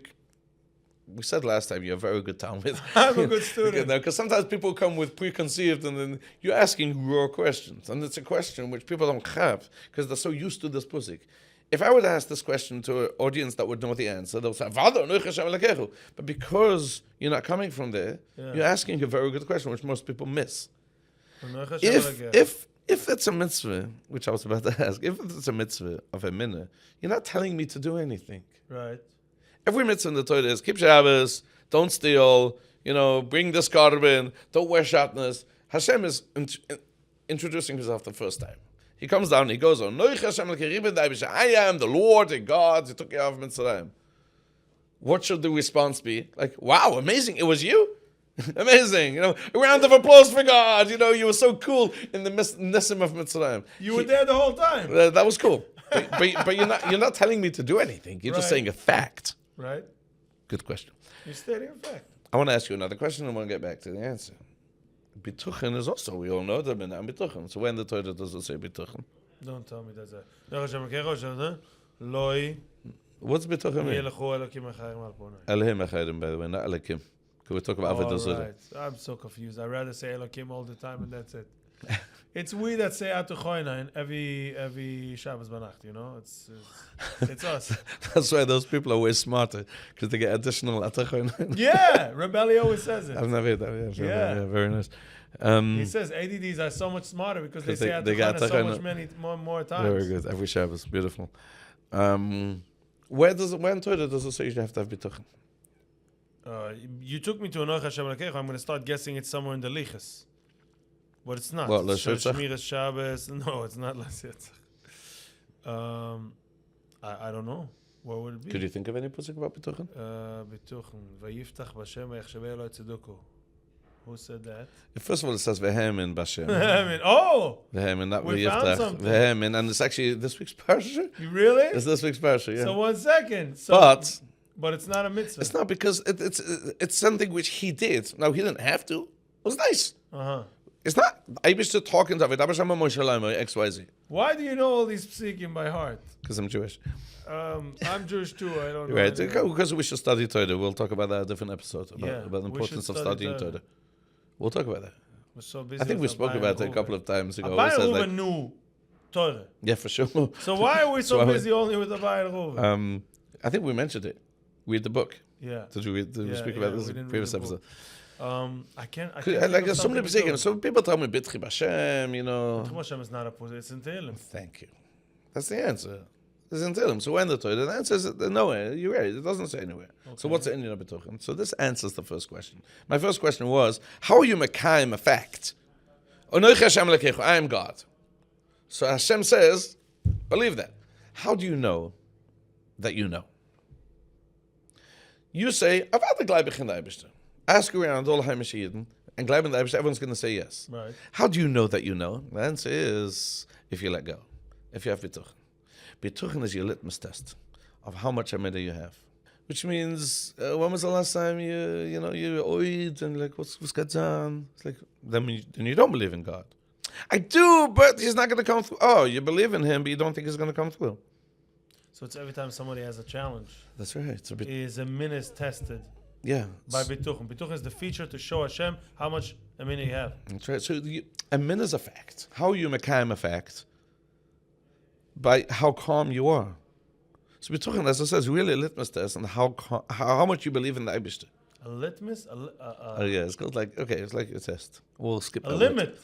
S2: we said last time you're a very good Talmud.
S1: I'm a good student.
S2: Because sometimes people come with preconceived and then you're asking raw questions. And it's a question which people don't have because they're so used to this pusik. If I would ask this question to an audience that would know the answer, they'll say, but because you're not coming from there, you're asking a very good question, which most people miss. If it's a mitzvah, which I was about to ask, if it's a mitzvah of a minute, you're not telling me to do anything.
S1: Right.
S2: Every mitzvah in the Torah is keep Shabbos, don't steal, bring this carbon, don't wear shatnez. Hashem is introducing himself the first time. He comes down, he goes on, I am the Lord, the God, he took you out of Mitzrayim. What should the response be? Like, wow, amazing, it was you? Amazing, a round of applause for God. You were so cool in the Nissim of Mitzrayim.
S1: You were there the whole time.
S2: That was cool. But you're not telling me to do anything. You're just saying a fact.
S1: Right.
S2: Good question.
S1: You're stating a fact.
S2: I want to ask you another question and I want to get back to the answer. Bituchen is also, we all know that in Bituchen. So when the Torah does it say Bituchen?
S1: Don't tell me that's that. Loi.
S2: What's Bituchen mean? Elohim Echayim, by the way, not Elokim. Can we talk about Avodah Zarah?
S1: I'm so confused. I'd rather say Elokim all the time and that's it. It's we that say Atu Choynain every Shabbos Banacht, you know? It's us.
S2: That's why those people are way smarter, because they get additional atachon.
S1: Yeah, Rebelli always says it.
S2: I've never heard that. Yeah, very nice.
S1: He says ADDs are so much smarter because they
S2: 'Cause
S1: say
S2: they
S1: Atu
S2: got
S1: Choynain so
S2: Atu
S1: much more times.
S2: very good. Every Shabbos, beautiful. Where in Torah does it say you have to have bituchen?
S1: You took me to Anoich Hashem Elokecha. I'm going to start guessing it's somewhere in the Lichas. But it's not.
S2: What,
S1: It's
S2: L'Shotzach?
S1: Shmiras Shabbos. No, it's not L'Shotzach. I don't know. What would it be?
S2: Could you think of any pasuk about bituchen?
S1: Bituchen. Vayiftach B'Shem v'yachshavei Eloi tzeduko. Who said that?
S2: First of all, it says vehem in Bashem.
S1: I mean, oh!
S2: Vehem in that
S1: We found
S2: Vayiftach.
S1: something.
S2: Vehem in, and it's actually this week's parsha.
S1: You really?
S2: It's this week's parsha, yeah.
S1: So 1 second. So,
S2: But
S1: it's not a mitzvah.
S2: it's not because it's something which he did. Now, he didn't have to. It was nice.
S1: Uh-huh.
S2: It's not. I was just talking to David. XYZ.
S1: Why do you know all these psikim by heart?
S2: Because I'm Jewish.
S1: I'm Jewish too. I don't know.
S2: Right.
S1: anything.
S2: Because we should study Torah. We'll talk about that in a different episode. About
S1: Yeah,
S2: the
S1: we
S2: importance
S1: should
S2: of
S1: study
S2: studying
S1: Torah.
S2: Torah. We'll talk about that.
S1: We're so busy
S2: I think we
S1: with
S2: spoke
S1: Abai
S2: about it
S1: and
S2: a couple
S1: Reuven.
S2: of times ago.
S1: Abai
S2: It says
S1: and
S2: like,
S1: Reuven knew Torah.
S2: yeah, for sure.
S1: So why are we so
S2: So I-
S1: busy only with Abai and Reuven?
S2: I think we mentioned it. Read the book.
S1: Yeah.
S2: Did we
S1: Yeah,
S2: speak
S1: yeah,
S2: about this
S1: we
S2: in
S1: didn't
S2: previous
S1: read the
S2: episode?
S1: book. I can't
S2: Like
S1: think of
S2: so many
S1: something
S2: psikim. Some people tell me Bitchi Bashem, you know.
S1: Hashem is not a position. It's in Tehillim.
S2: Thank you. That's the answer. It's in Tehillim. So when the Torah, the answer is nowhere. You're right. It doesn't say anywhere. So what's the Indian of B'tuchen? So this answers the first question. My first question was, how are you Mekayim a fact? Onoich Hashem Elokecha, I am God. So Hashem says, believe that. How do you know that you know? You say, Avada Gleibich in the Eibishter. Ask around all Heimish Yidden, and Gleib in the Eibishter, everyone's going to say yes.
S1: Right.
S2: How do you know that you know? The answer is if you let go, if you have bituchen. Bituchen is your litmus test of how much amida you have. Which means, when was the last time you oid and like, what's going on? It's like, then you don't believe in God. I do, but he's not going to come through. Oh, you believe in him, but you don't think he's going to come through.
S1: So it's every time somebody has a challenge.
S2: That's right. It's a bit,
S1: Is a min is tested
S2: yeah.
S1: by Bituchen. Bituchen is the feature to show Hashem how much a min you have.
S2: That's right. So a min is a fact. How are you Mekayim a fact? By how calm you are. So we're talking, as I said, really a litmus test on how much you believe in the Eibishter.
S1: A litmus?
S2: Oh yeah, it's called like, okay, it's like a test. We'll skip
S1: A
S2: that
S1: limit.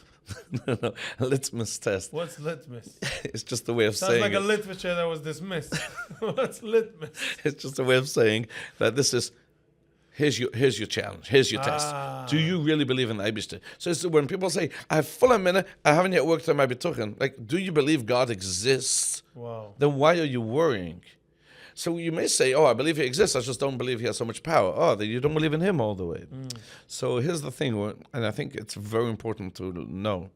S2: no, a litmus test.
S1: What's litmus?
S2: It's just a way of
S1: Sounds
S2: saying
S1: like a
S2: it.
S1: literature that was dismissed. What's litmus?
S2: It's just a way of saying that this is, here's your challenge, here's your test. Do you really believe in the Eibishter? So it's when people say, I have full minute, I haven't yet worked on my bituchen. Like, do you believe God exists?
S1: Wow.
S2: Then why are you worrying? So you may say, oh, I believe he exists, I just don't believe he has so much power. Oh, then you don't believe in him all the way. So here's the thing, and I think it's very important to know.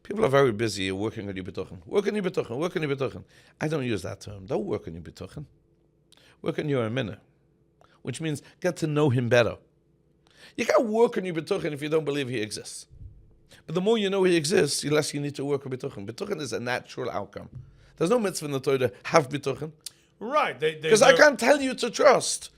S2: People are very busy working on your bituchen. Work on your bituchen, work on your bituchen. I don't use that term. Don't work on your bituchen. Work on your eminah, which means get to know him better. You can't work on your bituchen if you don't believe he exists. But the more you know he exists, the less you need to work on bituchen. Bituchen is a natural outcome. There's no mitzvah in the Torah to have bituchen.
S1: Right.
S2: Because I can't tell you to trust.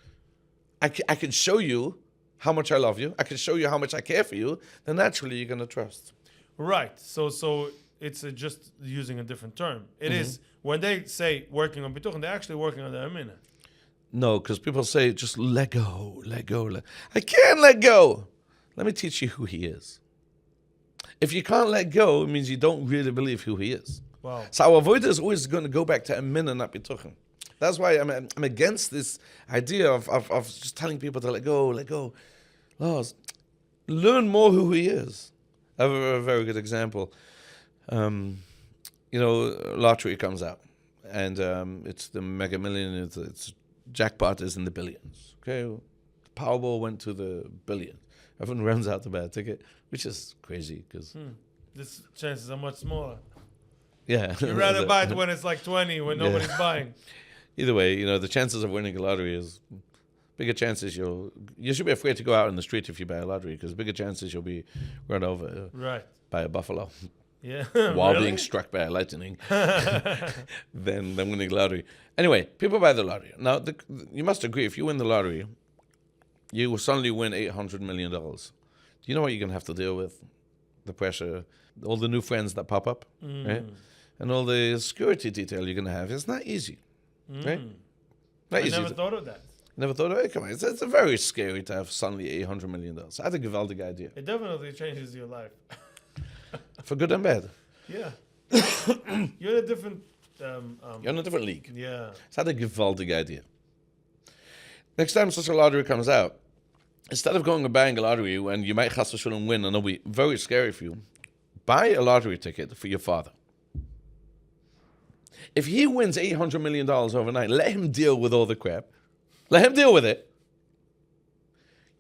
S2: I can show you how much I love you. I can show you how much I care for you. Then naturally you're going to trust.
S1: Right. So it's just using a different term. It is when they say working on Bituchen, they're actually working on the Amina.
S2: No, because people say just let go, let go. I can't let go. Let me teach you who he is. If you can't let go, it means you don't really believe who he is.
S1: Wow.
S2: So our avodah is always going to go back to Amina, not Bituchen. That's why I'm against this idea of just telling people to let go. Laws. Learn more who he is. I have a very good example. Lottery comes out, and it's the Mega Million. It's jackpot is in the billions. Okay, the Powerball went to the billion. Everyone runs out to buy a ticket, which is crazy because
S1: This chances are much smaller.
S2: yeah,
S1: You'd rather buy it when it's like 20, when nobody's buying.
S2: Either way, the chances of winning a lottery is bigger chances you should be afraid to go out in the street if you buy a lottery because bigger chances you'll be run over
S1: Right.
S2: by a buffalo
S1: Yeah.
S2: while
S1: Really?
S2: being struck by a lightning than winning the lottery. Anyway, people buy the lottery. Now, you must agree, if you win the lottery, you will suddenly win $800 million. Do you know what you're going to have to deal with? the pressure, all the new friends that pop up, right? And all the security detail you're going to have. It's not easy, right? Not
S1: I
S2: easy.
S1: never thought of that.
S2: Never thought of it. Come on, it's very scary to have suddenly $800 million. I think a geweldige idea.
S1: It definitely changes your life.
S2: For good and bad.
S1: Yeah. You're in a different...
S2: You're in a different league.
S1: yeah.
S2: It's not a geweldige idea. Next time such a lottery comes out, instead of going and buying a lottery when you might chas v'shalom win and it'll be very scary for you, buy a lottery ticket for your father. If he wins $800 million overnight, let him deal with all the crap. Let him deal with it.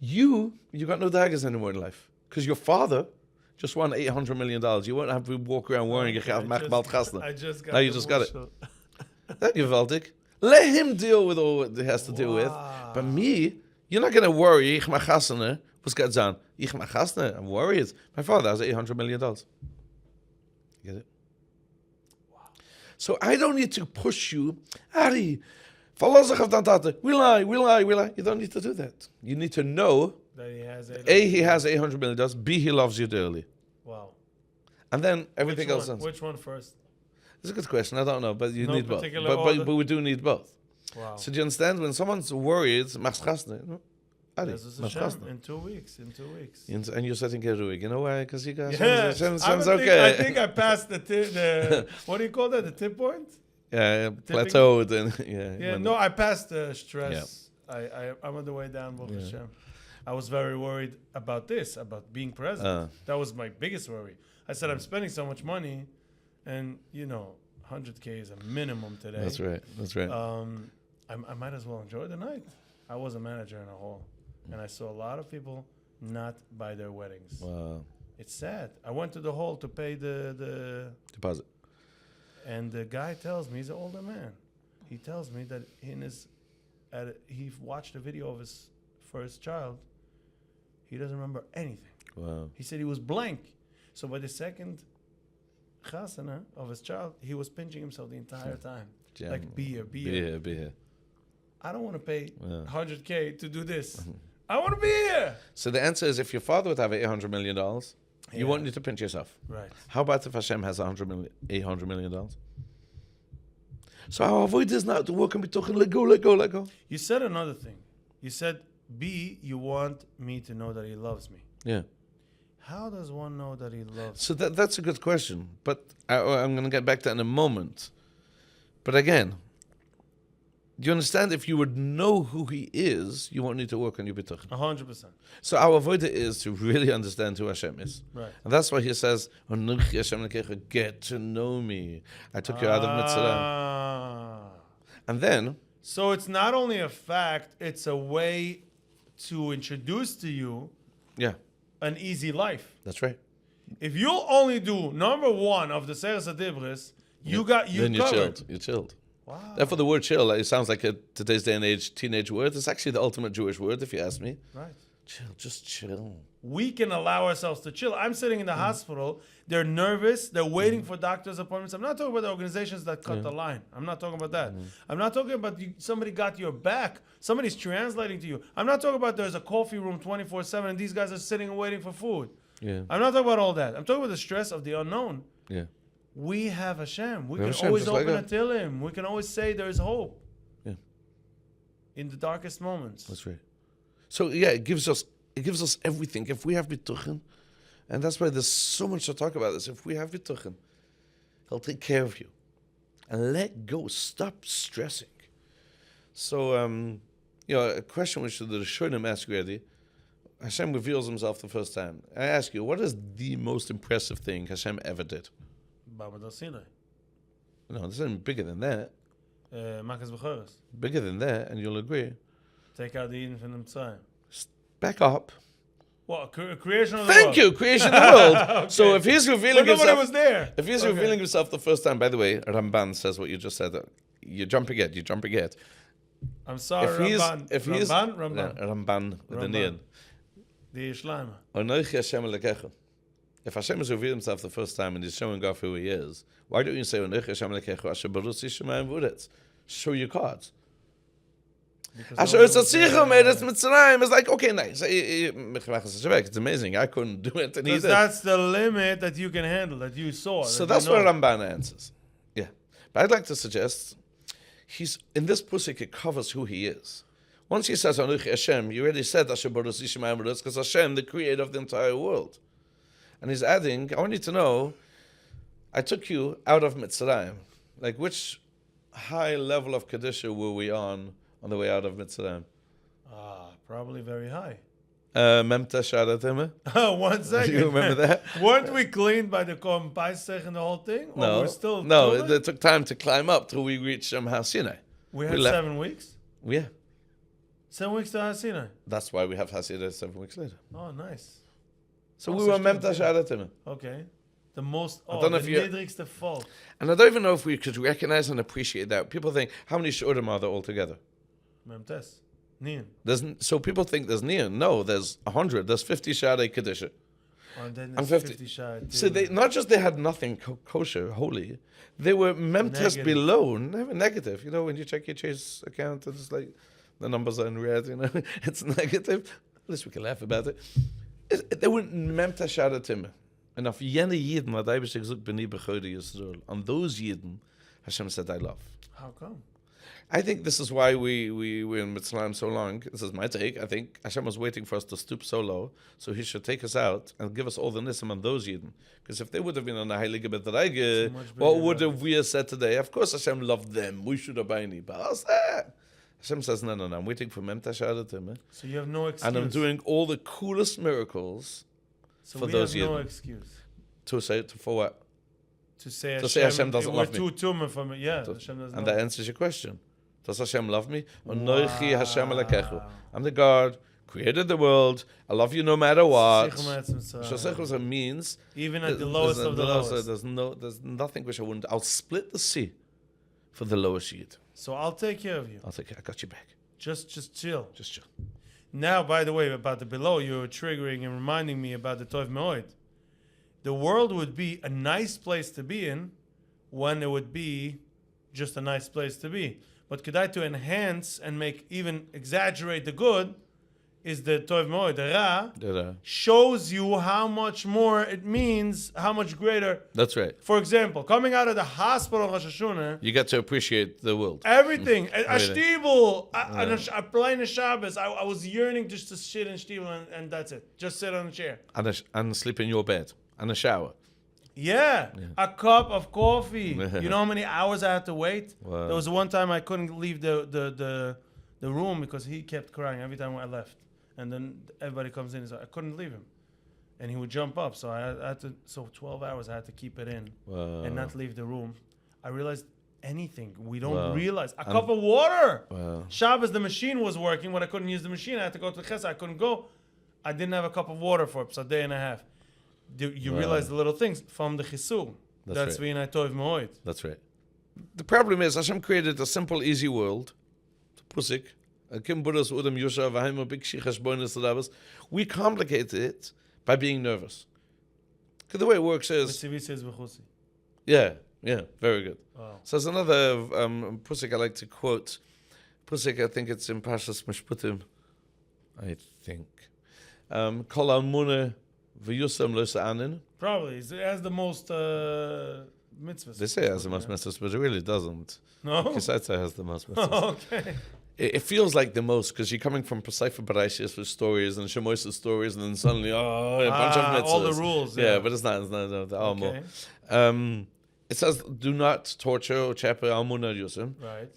S2: You got no daggers anymore in life. Because your father just won $800 million. You won't have to walk around worrying you have machbal chasna.
S1: I just got
S2: No, you just got it. That's geweldig. Let him deal with all what he has to deal with. But me, you're not going to worry. Ich mach chasna. What's got on? Ich mach chasna. I'm worried. My father has $800 million. You get it? So I don't need to push you. Ari, we lie. You don't need to do that. You need to know,
S1: That he has
S2: A, he has $800 million. B, he loves you dearly.
S1: Wow.
S2: And then everything else.
S1: Which one first?
S2: It's a good question. I don't know, but you
S1: No
S2: need both.
S1: particular
S2: But
S1: order?
S2: we do need both.
S1: Wow.
S2: So do you understand? When someone's worried, mach's chasna. Ari,
S1: This is
S2: mach's
S1: Hashem
S2: chasna.
S1: in 2 weeks. In 2 weeks.
S2: And you're sitting here ruhig. You know why? Because you guys,
S1: Yeah,
S2: Hashem's
S1: I
S2: okay.
S1: think I passed the what do you call that? The tip point?
S2: Yeah, plateaued. And,
S1: Yeah,
S2: when-
S1: no, I passed the stress. I'm on the way down, Baruch Hashem. I was very worried about this, about being president. That was my biggest worry. I said, I'm spending so much money, and 100K is a minimum today.
S2: That's right. That's right.
S1: I might as well enjoy the night. I was a manager in a hall, and I saw a lot of people not buy their weddings.
S2: Wow.
S1: It's sad. I went to the hall to pay the
S2: Deposit.
S1: and the guy tells me, he's an older man. He tells me that he watched a video of his first child. He doesn't remember anything.
S2: Wow.
S1: He said he was blank. So by the second chasana of his child, he was pinching himself the entire time.
S2: Jam.
S1: Like, be here.
S2: Be here.
S1: I don't want to pay
S2: Yeah.
S1: 100K to do this. I want to be here.
S2: So the answer is, if your father would have $800 million,
S1: Yeah.
S2: you won't need to pinch yourself.
S1: Right.
S2: How about if Hashem has $800 million? So our avoid is not to work and be talking, let go.
S1: You said another thing. You said, B, you want me to know that he loves me.
S2: Yeah.
S1: How does one know that he loves
S2: So that's a good question. But I'm going to get back to that in a moment. But again, do you understand? If you would know who he is, you won't need to work on your bitachon.
S1: 100%.
S2: So our avodah is to really understand who Hashem is.
S1: Right.
S2: And that's why he says, get to know me. I took you out of Mitzrayim.
S1: Ah.
S2: And then,
S1: So it's not only a fact, it's a way to introduce to you
S2: yeah,
S1: an easy life.
S2: that's right.
S1: If you'll only do number 1 of the Seres Adibris, you
S2: Then you're
S1: covered.
S2: chilled. You're chilled.
S1: Wow.
S2: Therefore, the word chill, it sounds like a today's day and age teenage word. It's actually the ultimate Jewish word, if you ask me.
S1: Right.
S2: Chill, just chill.
S1: We can allow ourselves to chill. I'm sitting in
S2: Mm.
S1: the hospital. They're nervous. They're waiting for doctor's appointments. I'm not talking about the organizations that cut the line. I'm not talking about that. I'm not talking about somebody got your back. Somebody's translating to you. I'm not talking about there's a coffee room 24/7 and these guys are sitting and waiting for food.
S2: Yeah,
S1: I'm not talking about all that. I'm talking about the stress of the unknown.
S2: yeah.
S1: We have Hashem. We
S2: have
S1: can
S2: Hashem,
S1: always
S2: just like
S1: open
S2: that.
S1: a Tehillim. We can always say there's hope.
S2: Yeah.
S1: In the darkest moments.
S2: That's right. So yeah, it gives us everything. If we have bituchen, and that's why there's so much to talk about this. If we have bituchen, He'll take care of you, and let go. Stop stressing. So a question which the Rishonim ask already. Hashem reveals Himself the first time. I ask you, what is the most impressive thing Hashem ever did?
S1: Baba Dar Sinai.
S2: No, there's something bigger than that.
S1: Makas B'choros.
S2: Bigger than that, and you'll agree.
S1: Take out the Eden from the Mitzrayim.
S2: Back up.
S1: What? Creation of the
S2: Thank
S1: world.
S2: you, creation of the world.
S1: Okay.
S2: So if He's revealing
S1: But nobody
S2: Himself,
S1: was there.
S2: if He's
S1: Okay.
S2: revealing Himself the first time, by the way, Ramban says what you just said. You're jumping ahead.
S1: I'm sorry, Ramban.
S2: Ramban with the
S1: Ramban.
S2: Nian.
S1: The Ishlaima.
S2: Anochi Hashem Elokecha. If Hashem has revealed Himself the first time and He's showing off who He is, why don't you say Anochi Hashem Elokecha Asher Baruch Shemayim V'Uretz? Show your cards.
S1: Because
S2: Asher
S1: nobody was
S2: Tzatzicha
S1: there.
S2: made it Mitzrayim. It's like, okay, nice. It's amazing. I couldn't do it, and he
S1: Because
S2: did.
S1: that's the limit that you can handle, that you saw.
S2: So
S1: that
S2: that's
S1: you know.
S2: where Ramban answers. Yeah. But I'd like to suggest, he's in this pusik, it covers who he is. Once he says, Anuchi Hashem, you already said Asher Baruch Yishamayim Baruch, because Hashem, the creator of the entire world. And he's adding, I want you to know, I took you out of Mitzrayim. Like, which high level of Kedusha were we on the way out of Mitzrayim?
S1: Probably very high.
S2: Memta Sharatim?
S1: 1 second.
S2: You remember that?
S1: Weren't we cleaned by the Korban Paisach and the whole thing? Or
S2: No.
S1: we're still
S2: No,
S1: doing
S2: it took time to climb up till we reached Har Sinai.
S1: We had
S2: left.
S1: 7 weeks?
S2: Yeah.
S1: 7 weeks to Har Sinai.
S2: That's why we have Har Sinai 7 weeks later.
S1: Oh, nice.
S2: So
S1: Oh,
S2: we
S1: so
S2: were Memta
S1: still-
S2: Sharatim.
S1: Okay. The most,
S2: don't know if
S1: the
S2: you-
S1: niedrigste fault.
S2: And I don't even know if we could recognize and appreciate that. People think, how many Shurim are there altogether?
S1: Memtes. Nian.
S2: So people think there's Nian. No, there's 100. There's 50 Shadei Kedusha.
S1: And then
S2: I'm
S1: it's
S2: 50.
S1: 50 shad.
S2: So they not just they had nothing kosher, holy, they were memtes
S1: Negative.
S2: below, never negative. You know, when you check your Chase account, it's like the numbers are in red. You know, it's negative. At least we can laugh about it. They were memtes shadatim. And of jene Yidden, what I was gesagt, beni bechode Yisrael. On those Yidden, Hashem said, I love.
S1: How come?
S2: I think this is why we were in Mitzrayim so long. This is my take. I think Hashem was waiting for us to stoop so low, so He should take us out and give us all the nisim on those Yidden. Because if they would have been on the Heilige Betreige,
S1: much
S2: what
S1: bigger
S2: would
S1: love.
S2: have we said today? Of course Hashem loved them. We should have been. But how's that? Hashem says, no. I'm waiting for Mem Tashadatim.
S1: So you have no excuse.
S2: And I'm doing all the coolest miracles
S1: so
S2: for
S1: we
S2: those
S1: have no
S2: Yidden.
S1: excuse.
S2: For what?
S1: To say
S2: Hashem doesn't
S1: we're
S2: love me.
S1: too tumor from it. Yeah, Hashem doesn't
S2: And
S1: love
S2: that
S1: me.
S2: answers your question. Does Hashem love me?
S1: Wow.
S2: Anochi Hashem Elokechu. I'm the God, created the world. I love you no matter what. Shosech means
S1: Even at the lowest of the lowest.
S2: There's nothing which I wouldn't. I'll split the sea for the lowest Yid.
S1: So I'll take care of you.
S2: I'll take it. I got you back.
S1: Just chill.
S2: Just chill.
S1: Now, by the way, about the below, you're triggering and reminding me about the Tov Me'od. The world would be a nice place to be in when it would be just a nice place to be. But Kedai to enhance and make even exaggerate the good is the Tov Me'od. The Ra shows you how much more it means, how much greater.
S2: That's right.
S1: For example, coming out of the hospital Rosh Hashanah,
S2: You get to appreciate the world.
S1: everything, a
S2: Everything.
S1: shtibel, a plain Shabbos. I was yearning just to sit in shtibel and that's it. Just sit on a chair.
S2: And sleep in your bed. And a shower.
S1: Yeah, a cup of coffee. You know how many hours I had to wait?
S2: Wow.
S1: There was one time I couldn't leave the room because he kept crying every time I left. And then everybody comes in, so I couldn't leave him. And he would jump up, so I had to. So 12 hours I had to keep it in and not leave the room. I realized anything we don't
S2: Wow.
S1: realize. A cup of water.
S2: Wow.
S1: Shabbos, the machine was working, but I couldn't use the machine. I had to go to the chesed. I couldn't go. I didn't have a cup of water for a day and a half. You
S2: Wow.
S1: realize the little things from the chisur. That's
S2: right.
S1: V'inai Tov Me'od.
S2: That's right. The problem is Hashem created a simple, easy world. Pusik. We complicate it by being nervous. Because the way it works is,
S1: V'tzivi says v'chusi.
S2: yeah, very good.
S1: Wow.
S2: So there's another Pusik I like to quote. Pusik, I think it's in Pashas Mishputim. I think. Kol almune v'yusam lo sa'anin.
S1: Probably. It has the most mitzvahs.
S2: They say it has the most mitzvahs, but it really doesn't.
S1: No?
S2: Kisaita has the most mitzvahs.
S1: Okay.
S2: It feels like the most because you're coming from Pasaifa Barashis with stories and Shemoisa stories, and then suddenly, a bunch of mitzvahs.
S1: all the rules,
S2: Yeah,
S1: yeah.
S2: but it's not. There are more.
S1: Okay.
S2: It says, do not torture or chapel almuna yusum.
S1: Right.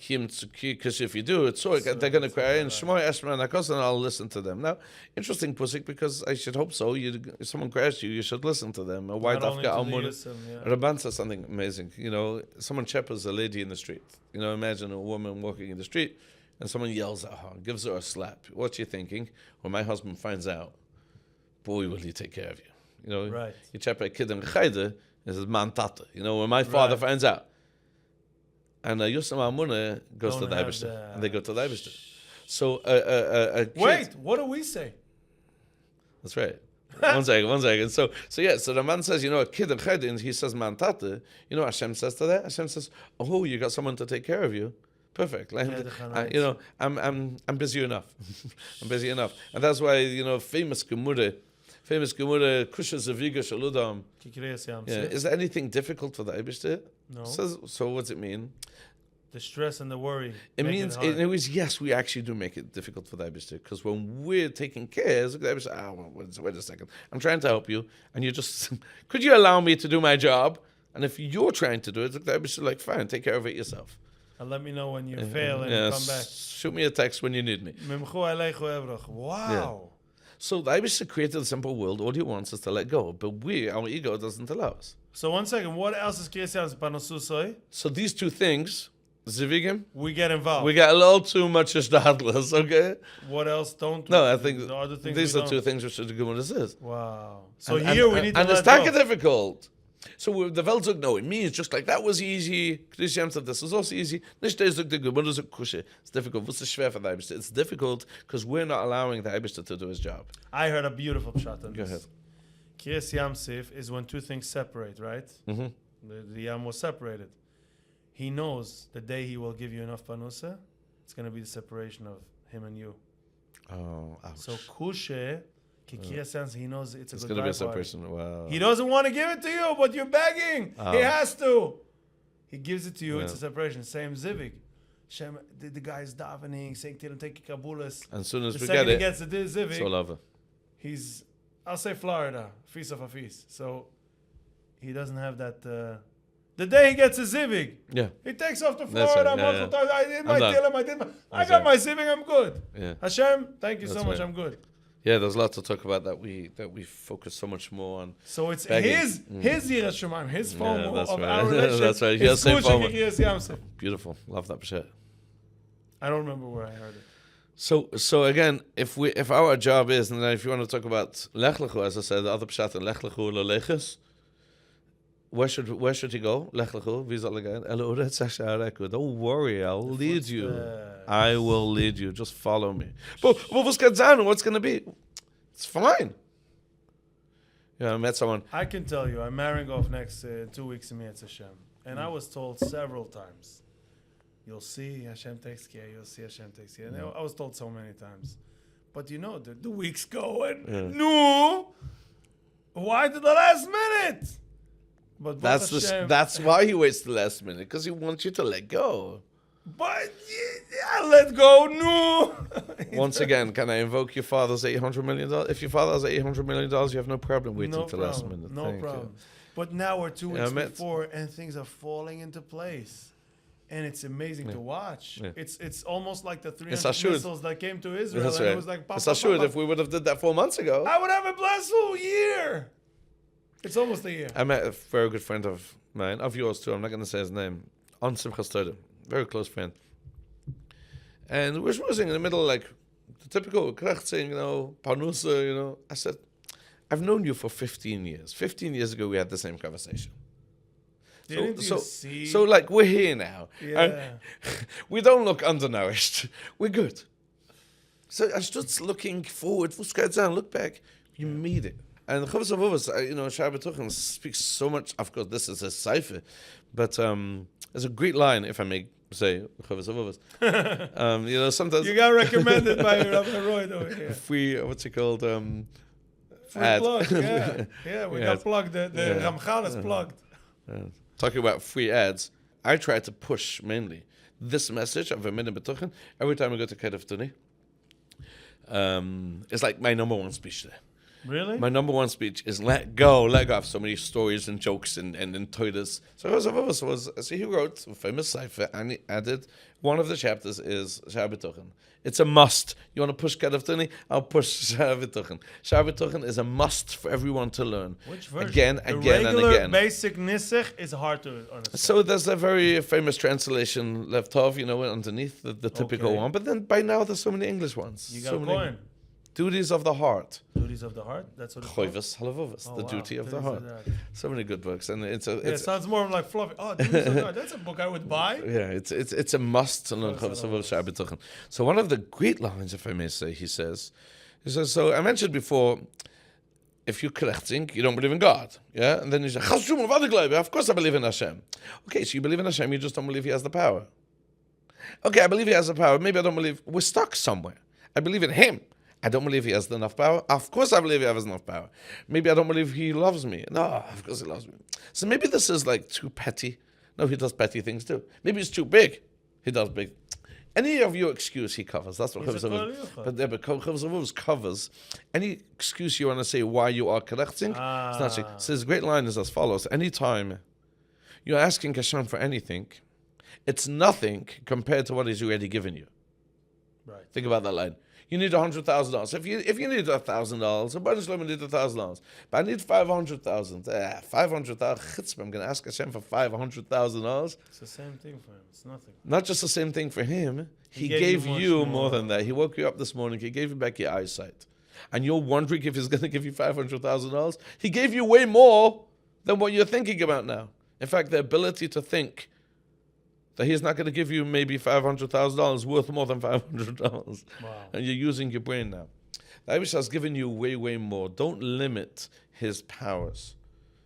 S2: Because if you do, it's so they're going to cry, and Shmoy Eshma and Akos, and I'll listen to them. Now, interesting pusik, because I should hope so. If someone cries you should listen to them. Why
S1: Not only
S2: dafka
S1: to the
S2: almuna?
S1: Yisum, yeah.
S2: Rabban says something amazing. You know, someone cheppers a lady in the street. You know, imagine a woman walking in the street, and someone yells at her, gives her a slap. What's she thinking? When my husband finds out, boy, will he take care of you. You know,
S1: Right.
S2: you chapper a kid in Chayde, it says man tata. You know, when my father
S1: Right.
S2: finds out. And Yusam Amuna goes
S1: Don't
S2: to the
S1: have
S2: Eibishter,
S1: the-
S2: and they go to the Eibishter. So a kid,
S1: Wait, what do we say?
S2: that's right. one second. So the man says, you know, a kid in Chayde, he says man tata. You know what Hashem says to that? Hashem says, oh, you got someone to take care of you. Perfect. Like,
S1: Yeah, the Chanaitz.
S2: you know, I'm busy enough. I'm busy enough, and that's why, you know, famous Gemara, Kusha Zaviga Shaludam.
S1: Ki Kriyas Yam
S2: Yeah,
S1: Sif.
S2: is there anything difficult for the Eibishter?
S1: No.
S2: So what does it mean?
S1: The stress and the worry.
S2: It
S1: make
S2: means,
S1: it hard.
S2: in other words, yes, we actually do make it difficult for the Eibishter, because when we're taking care, it's like the Eibishter, well, wait a second, I'm trying to help you, and you just, could you allow me to do my job? And if you're trying to do it, the Eibishter like, fine, take care of it yourself.
S1: And let me know when you fail and you come back.
S2: Shoot me a text when you need me.
S1: Mimchu Alechu Evroch. Wow.
S2: So the Eibishter created a simple world. All he wants is to let go, but our ego doesn't allow us.
S1: So 1 second, what else is Kriyas Yam Sif? Panosusoi?
S2: So these two things, Zivigim,
S1: We get involved.
S2: we got a little too much Ishtadlus, okay?
S1: What else don't we?
S2: No, I think
S1: the other things
S2: these
S1: we
S2: are two
S1: don't.
S2: things which the Gemara says.
S1: Wow. So
S2: And-
S1: here
S2: and,
S1: we need to
S2: and it's
S1: let
S2: taka
S1: go.
S2: difficult. So the Weltzug, no, it means just like that was easy. Christian said this is also easy. Nicht der Zug, the Gemara is a kushe. It's difficult. What's the schwer for the Eibishter? It's difficult because we're not allowing the Eibishter to do his job.
S1: I heard a beautiful pshat on
S2: Go
S1: this.
S2: ahead.
S1: Kriyas Yam Sif is when two things separate, right?
S2: Mm-hmm.
S1: The Yam was separated. He knows the day he will give you enough panusa, it's going to be the separation of him and you.
S2: Oh, ouch.
S1: So kushe, ki Kriyas Yam Sif, he knows it's a
S2: It's
S1: good
S2: going to be a
S1: party.
S2: separation. Wow.
S1: He doesn't want to give it to you, but you're begging.
S2: Oh.
S1: He has to. He gives it to you. It's
S2: Yeah.
S1: a separation. Same Zivig. Shem, the guy's davening, saying Tilim take Kabulas.
S2: And as soon as
S1: The
S2: we
S1: second
S2: get
S1: he
S2: it,
S1: gets the Zivig,
S2: it's all over.
S1: he's, I'll say Florida, feast of a feast. So he doesn't have that. The day he gets a Zivig,
S2: Yeah.
S1: he takes off to
S2: That's
S1: Florida.
S2: right, yeah,
S1: multiple times. I did my
S2: I'm done.
S1: Tilim, I
S2: That's
S1: got
S2: right.
S1: my Zivig, I'm good.
S2: Yeah.
S1: Hashem, thank you so
S2: That's
S1: much,
S2: right.
S1: I'm good.
S2: Yeah, there's a lot to talk about that we focus so much more on.
S1: So it's
S2: Begging.
S1: his Yiras Shemaim, his FOMO
S2: that's
S1: of
S2: right.
S1: our relationship.
S2: That's right.
S1: It's
S2: He'll say
S1: Kushe
S2: FOMO.
S1: ki Kriyas Yam Sif.
S2: Beautiful. Love that shit.
S1: I don't remember where I heard it.
S2: So again, if our job is, and then if you want to talk about Lech Lechu, as I said, the other pshat in Lech Lechu Leleches, where should he go? Lech Lechu, wie soll gehen? El Uretz Hashareku. Don't worry, I'll lead you.
S1: footsteps.
S2: I will lead you. Just follow me. But what's going to what's going to be? It's fine. Yeah, I met someone.
S1: I can tell you, I'm marrying off next 2 weeks in Mi'etz Hashem. And I was told several times, you'll see Hashem takes care, you'll see Hashem takes care. And I was told so many times. But you know, the weeks go and no, why to the last minute? But Baruch Hashem,
S2: That's why he waits the last minute, because he wants you to let go.
S1: But I let go, no.
S2: Once again, can I invoke your father's $800 million? If your father has $800 million, you have no problem waiting
S1: No
S2: till the last
S1: problem.
S2: minute.
S1: No
S2: Thank you.
S1: problem. But now we're 2 weeks
S2: I met-
S1: before, and things are falling into place, and it's amazing to watch.
S2: Yeah.
S1: It's almost like the
S2: It's
S1: 300
S2: assured.
S1: missiles that came to Israel,
S2: That's
S1: and
S2: right.
S1: it was like, pop,
S2: It's
S1: pop,
S2: assured
S1: pop,
S2: if we would have did that 4 months ago.
S1: I would have a blissful year. It's almost a year.
S2: I met a very good friend of mine, of yours too. I'm not going to say his name. On Simchas Torah, very close friend. And we were schmoozing in the middle, like the typical krachtzing, panusa, I said, I've known you for 15 years. 15 years ago, we had the same conversation.
S1: Didn't you
S2: so,
S1: see?
S2: so like we're here now.
S1: Yeah.
S2: We don't look undernourished. We're good. So I was just looking forward. Look back. You made it. And Chavos Avovos, Shai B'Tuchen speaks so much. Of course, this is a cipher, but there's a great line, if I may say, Chavos Avovos. Sometimes
S1: You got recommended by Rabbi Roy over here.
S2: free, what's it called?
S1: Free
S2: ad.
S1: plug, yeah. We
S2: Yeah.
S1: got plugged. The
S2: Yeah.
S1: Ramchal is plugged.
S2: Talking about free ads, I try to push mainly this message of a minute B'Tuchen every time I go to Kedev Tuni. It's like my number one speech there.
S1: Really?
S2: My number one speech is let go. I have so many stories and jokes and toidas. So he wrote a famous cipher and he added one of the chapters is Shai B'Tuchen. It's a must. You want to push Kedev Tuni? I'll push Shai B'Tuchen. Shai B'Tuchen is a must for everyone to learn.
S1: Which version?
S2: Again,
S1: the
S2: again, and
S1: regular
S2: again.
S1: basic nisach is hard to understand.
S2: So there's a very famous translation left off, underneath the typical
S1: Okay.
S2: one. But then by now there's so many English ones.
S1: You
S2: so
S1: got
S2: many.
S1: coin.
S2: Duties of the heart.
S1: Duties of the heart. That's what it's called.
S2: Choivus halavovus,
S1: Oh,
S2: the
S1: wow.
S2: duty of the
S1: Duties
S2: heart.
S1: of the heart.
S2: So many good books, and it
S1: It sounds more like fluffy. Oh, Duties of the Heart. That's a book I would buy.
S2: it's a must to learn
S1: Choivus
S2: Chavos Shai B'Tuchen. So one of the great lines, if I may say, he says. So I mentioned before, if you think you don't believe in God, yeah, and then you say, of course I believe in Hashem. Okay, so you believe in Hashem, you just don't believe He has the power. Okay, I believe he has the power. Maybe I don't believe. We're stuck somewhere. I believe in him. I don't believe he has enough power. Of course I believe he has enough power. Maybe I don't believe he loves me. No, of course he loves me. So maybe this is like too petty. No, he does petty things too. Maybe it's too big. He does big. Any of your excuse he covers. That's what
S1: He's a
S2: Chovos
S1: Kol
S2: But Chovos HaLevavos covers any excuse you want to say why you are correcting. It's not saying. So his great line is as follows. Anytime you're asking Hashem for anything, it's nothing compared to what he's already given you.
S1: Right.
S2: Think about that line. You need $100,000. If you need $1,000, a bonus limit need $1,000. But I need 500,000. 500,000. I'm going to ask Hashem for $500,000.
S1: It's the same thing for him. It's nothing.
S2: Not just the same thing for him. He
S1: gave
S2: gave
S1: you much
S2: you more
S1: more.
S2: than that. He woke you up this morning. He gave you back your eyesight. And you're wondering if he's going to give you $500,000. He gave you way more than what you're thinking about now. In fact, the ability to think that he's not going to give you maybe $500,000 worth more than $500.
S1: Wow.
S2: And you're using your brain now. The Eibishter has given you way, way more. Don't limit his powers.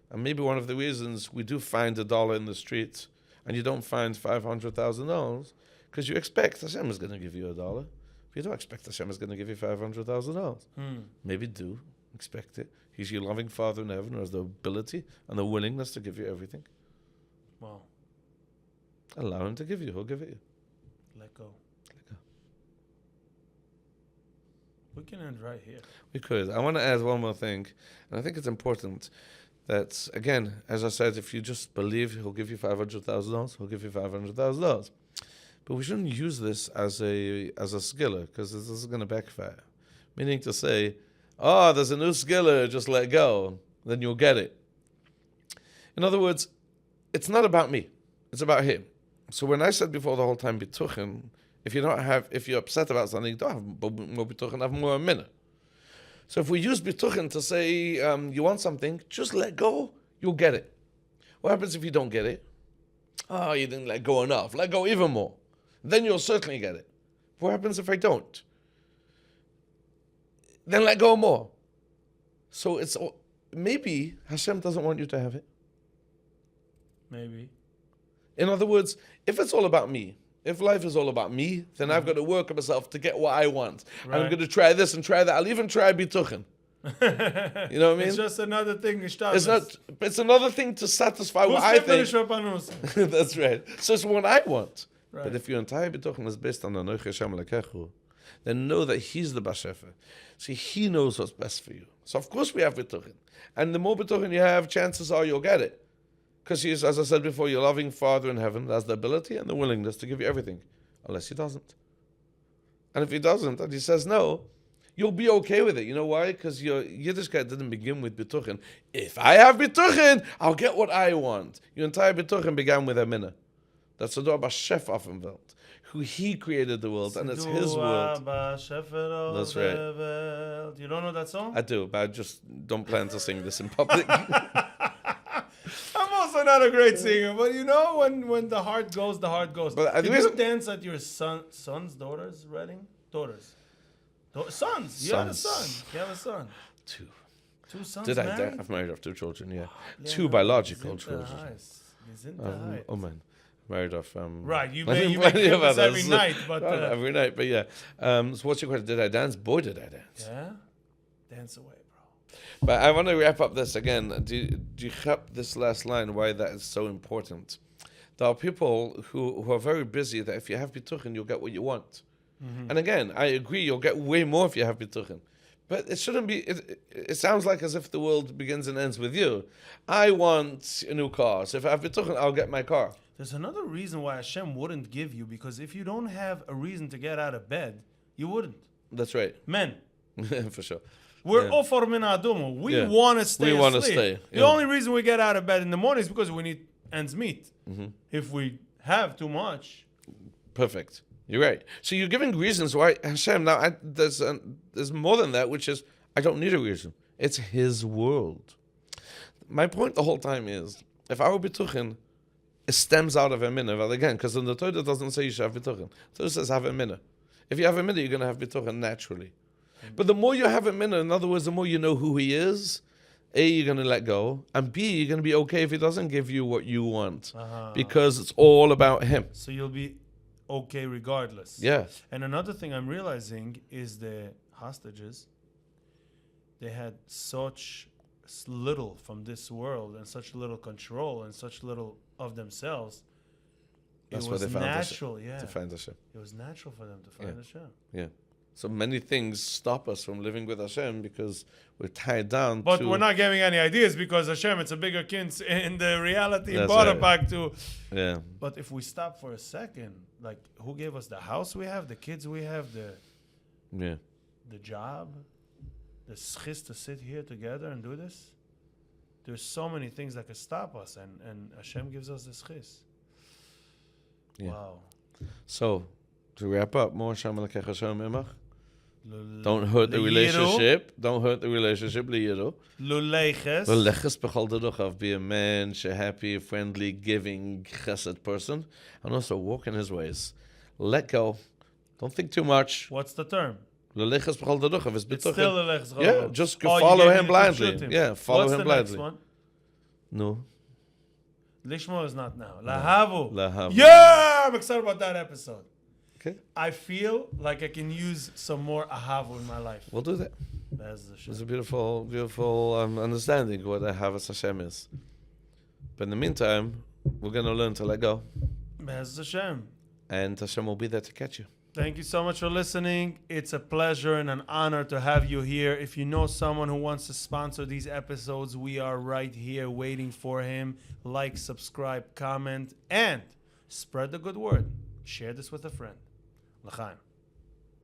S2: And maybe one of the reasons we do find $1 in the street and you don't find $500,000 because you expect Hashem is going to give you $1. If you don't expect Hashem is going to give you $500,000, maybe do expect it. He's your loving Father in heaven who has the ability and the willingness to give you everything.
S1: Wow.
S2: Allow him to give you. He'll give it you.
S1: Let go. We can end right here.
S2: We could. I want to add one more thing, and I think it's important that, again, as I said, if you just believe he'll give you $500,000, he'll give you $500,000. But we shouldn't use this as a skiller, because this is going to backfire. Meaning to say, oh, there's a new skiller, just let go, then you'll get it. In other words, it's not about me. It's about him. So when I said before the whole time bituchen, if you're upset about something, you don't have more bituchen, have more a minute. So if we use bituchen to say you want something, just let go, you'll get it. What happens if you don't get it? Oh, you didn't let go enough. Let go even more. Then you'll certainly get it. What happens if I don't? Then let go more. So it's maybe Hashem doesn't want you to have it.
S1: Maybe.
S2: In other words, if it's all about me, if life is all about me, then I've got to work on myself to get what I want.
S1: Right.
S2: And I'm going to try this and try that. I'll even try bituchen. You know what I mean?
S1: It's just another thing.
S2: It's another thing to satisfy what I think. That's right. So it's what I want.
S1: Right.
S2: But if your entire bituchen is based on Anochi Hashem Elokechu, then know that he's the Bashefer. See, he knows what's best for you. So of course we have bituchen. And the more bituchen you have, chances are you'll get it. Because he is, as I said before, your loving Father in heaven has the ability and the willingness to give you everything. Unless he doesn't. And if he doesn't, and he says no, you'll be okay with it. You know why? Because your Yiddishkeit didn't begin with bituchen. If I have bituchen, I'll get what I want. Your entire bituchen began with Eminah. That's the Dor Bashef Offenwelt, who he created the world, and it's his world. That's right.
S1: You don't know that song?
S2: I do, but I just don't plan to sing this in public.
S1: I'm also not a great singer, but you know, when the heart goes, the heart goes.
S2: But
S1: Did you dance at your son's daughter's wedding? Daughters. Sons. You had a son. You have a son.
S2: Two.
S1: Two sons
S2: Did I
S1: married?
S2: dare? I've married off 2 children, yeah.
S1: Yeah,
S2: 2
S1: no,
S2: biological
S1: he's in the
S2: children.
S1: heights. He's in the heights.
S2: Oh man. Married off
S1: Right, you
S2: plenty
S1: make
S2: of
S1: this every
S2: others.
S1: night, but
S2: Not every night, but yeah. So what's your question? Did I dance? Boy, did I dance.
S1: yeah, dance away, bro.
S2: But I want to wrap up this again. Do you help this last line, why that is so important? There are people who are very busy that if you have bituchen, you'll get what you want. Mm-hmm. And again, I agree, you'll get way more if you have bituchen. But it shouldn't be, it sounds like as if the world begins and ends with you. I want a new car, so if I have bituchen, I'll get my car.
S1: There's another reason why Hashem wouldn't give you, because if you don't have a reason to get out of bed, you wouldn't.
S2: That's right.
S1: Men.
S2: For sure.
S1: We're offer min adumo. We
S2: Yeah.
S1: want to stay
S2: We wanna
S1: asleep.
S2: stay,
S1: The
S2: yeah.
S1: only reason we get out of bed in the morning is because we need ends meet.
S2: Mm-hmm.
S1: If we have too much.
S2: Perfect. You're right. So you're giving reasons why Hashem. Now there's more than that, which is I don't need a reason. It's His world. My point the whole time is, if our bituchen, it stems out of a minna. Well, again, because in the Torah it doesn't say you should have bituchen. The Torah says have a minna. If you have a minna, you're going to have bituchen naturally. But the more you have a minna, in other words, the more you know who He is. A, you're going to let go, and B, you're going to be okay if He doesn't give you what you want, because it's all about Him.
S1: So you'll be okay regardless.
S2: Yeah.
S1: And another thing I'm realizing is the hostages, they had such little from this world and such little control and such little of themselves.
S2: That's
S1: It
S2: why
S1: was
S2: they found
S1: natural, yeah.
S2: to find Hashem.
S1: It was natural for them to find
S2: Yeah.
S1: Hashem.
S2: Yeah. So many things stop us from living with Hashem because we're tied down
S1: But
S2: to...
S1: we're not giving any ideas because Hashem, it's a bigger kind in the reality in
S2: That's right.
S1: Bonapak too.
S2: Yeah.
S1: But if we stop for a second, like who gave us the house we have, the kids we have,
S2: Yeah.
S1: the job, the schis to sit here together and do this? There's so many things that could stop us, and Hashem gives us the schis.
S2: Yeah.
S1: Wow.
S2: So, to wrap up, more Hashem Elokecha Hashem Imach.
S1: Lul-
S2: Don't hurt the
S1: Liyiru,
S2: relationship. Don't hurt the relationship. Liyiru.
S1: Luleiches.
S2: V'leches b'chol dadochav. Be a man, a happy, friendly, giving, chesed person. And also walk in his ways. Let go. Don't think too much.
S1: What's the term?
S2: L'leches b'chol dadochav is
S1: It's
S2: b'tuchen.
S1: still Luleiches.
S2: Yeah, just go
S1: you
S2: follow
S1: gave
S2: him
S1: me to
S2: blindly.
S1: shoot him.
S2: Yeah, follow
S1: What's
S2: him
S1: the
S2: blindly.
S1: next one?
S2: No.
S1: Lishmo is not now. Lahavu.
S2: Lahavu.
S1: Yeah, I'm excited about that episode.
S2: Okay.
S1: I feel like I can use some more ahavu in my life.
S2: We'll do that.
S1: That's the shit.
S2: It's a beautiful, beautiful understanding what Ahavas Hashem is. But in the meantime, we're going to learn to let go.
S1: Be'ez Hashem.
S2: And Hashem will be there to catch you.
S1: Thank you so much for listening. It's a pleasure and an honor to have you here. If you know someone who wants to sponsor these episodes, we are right here waiting for him. Like, subscribe, comment, and spread the good word. Share this with a friend. L'chaim.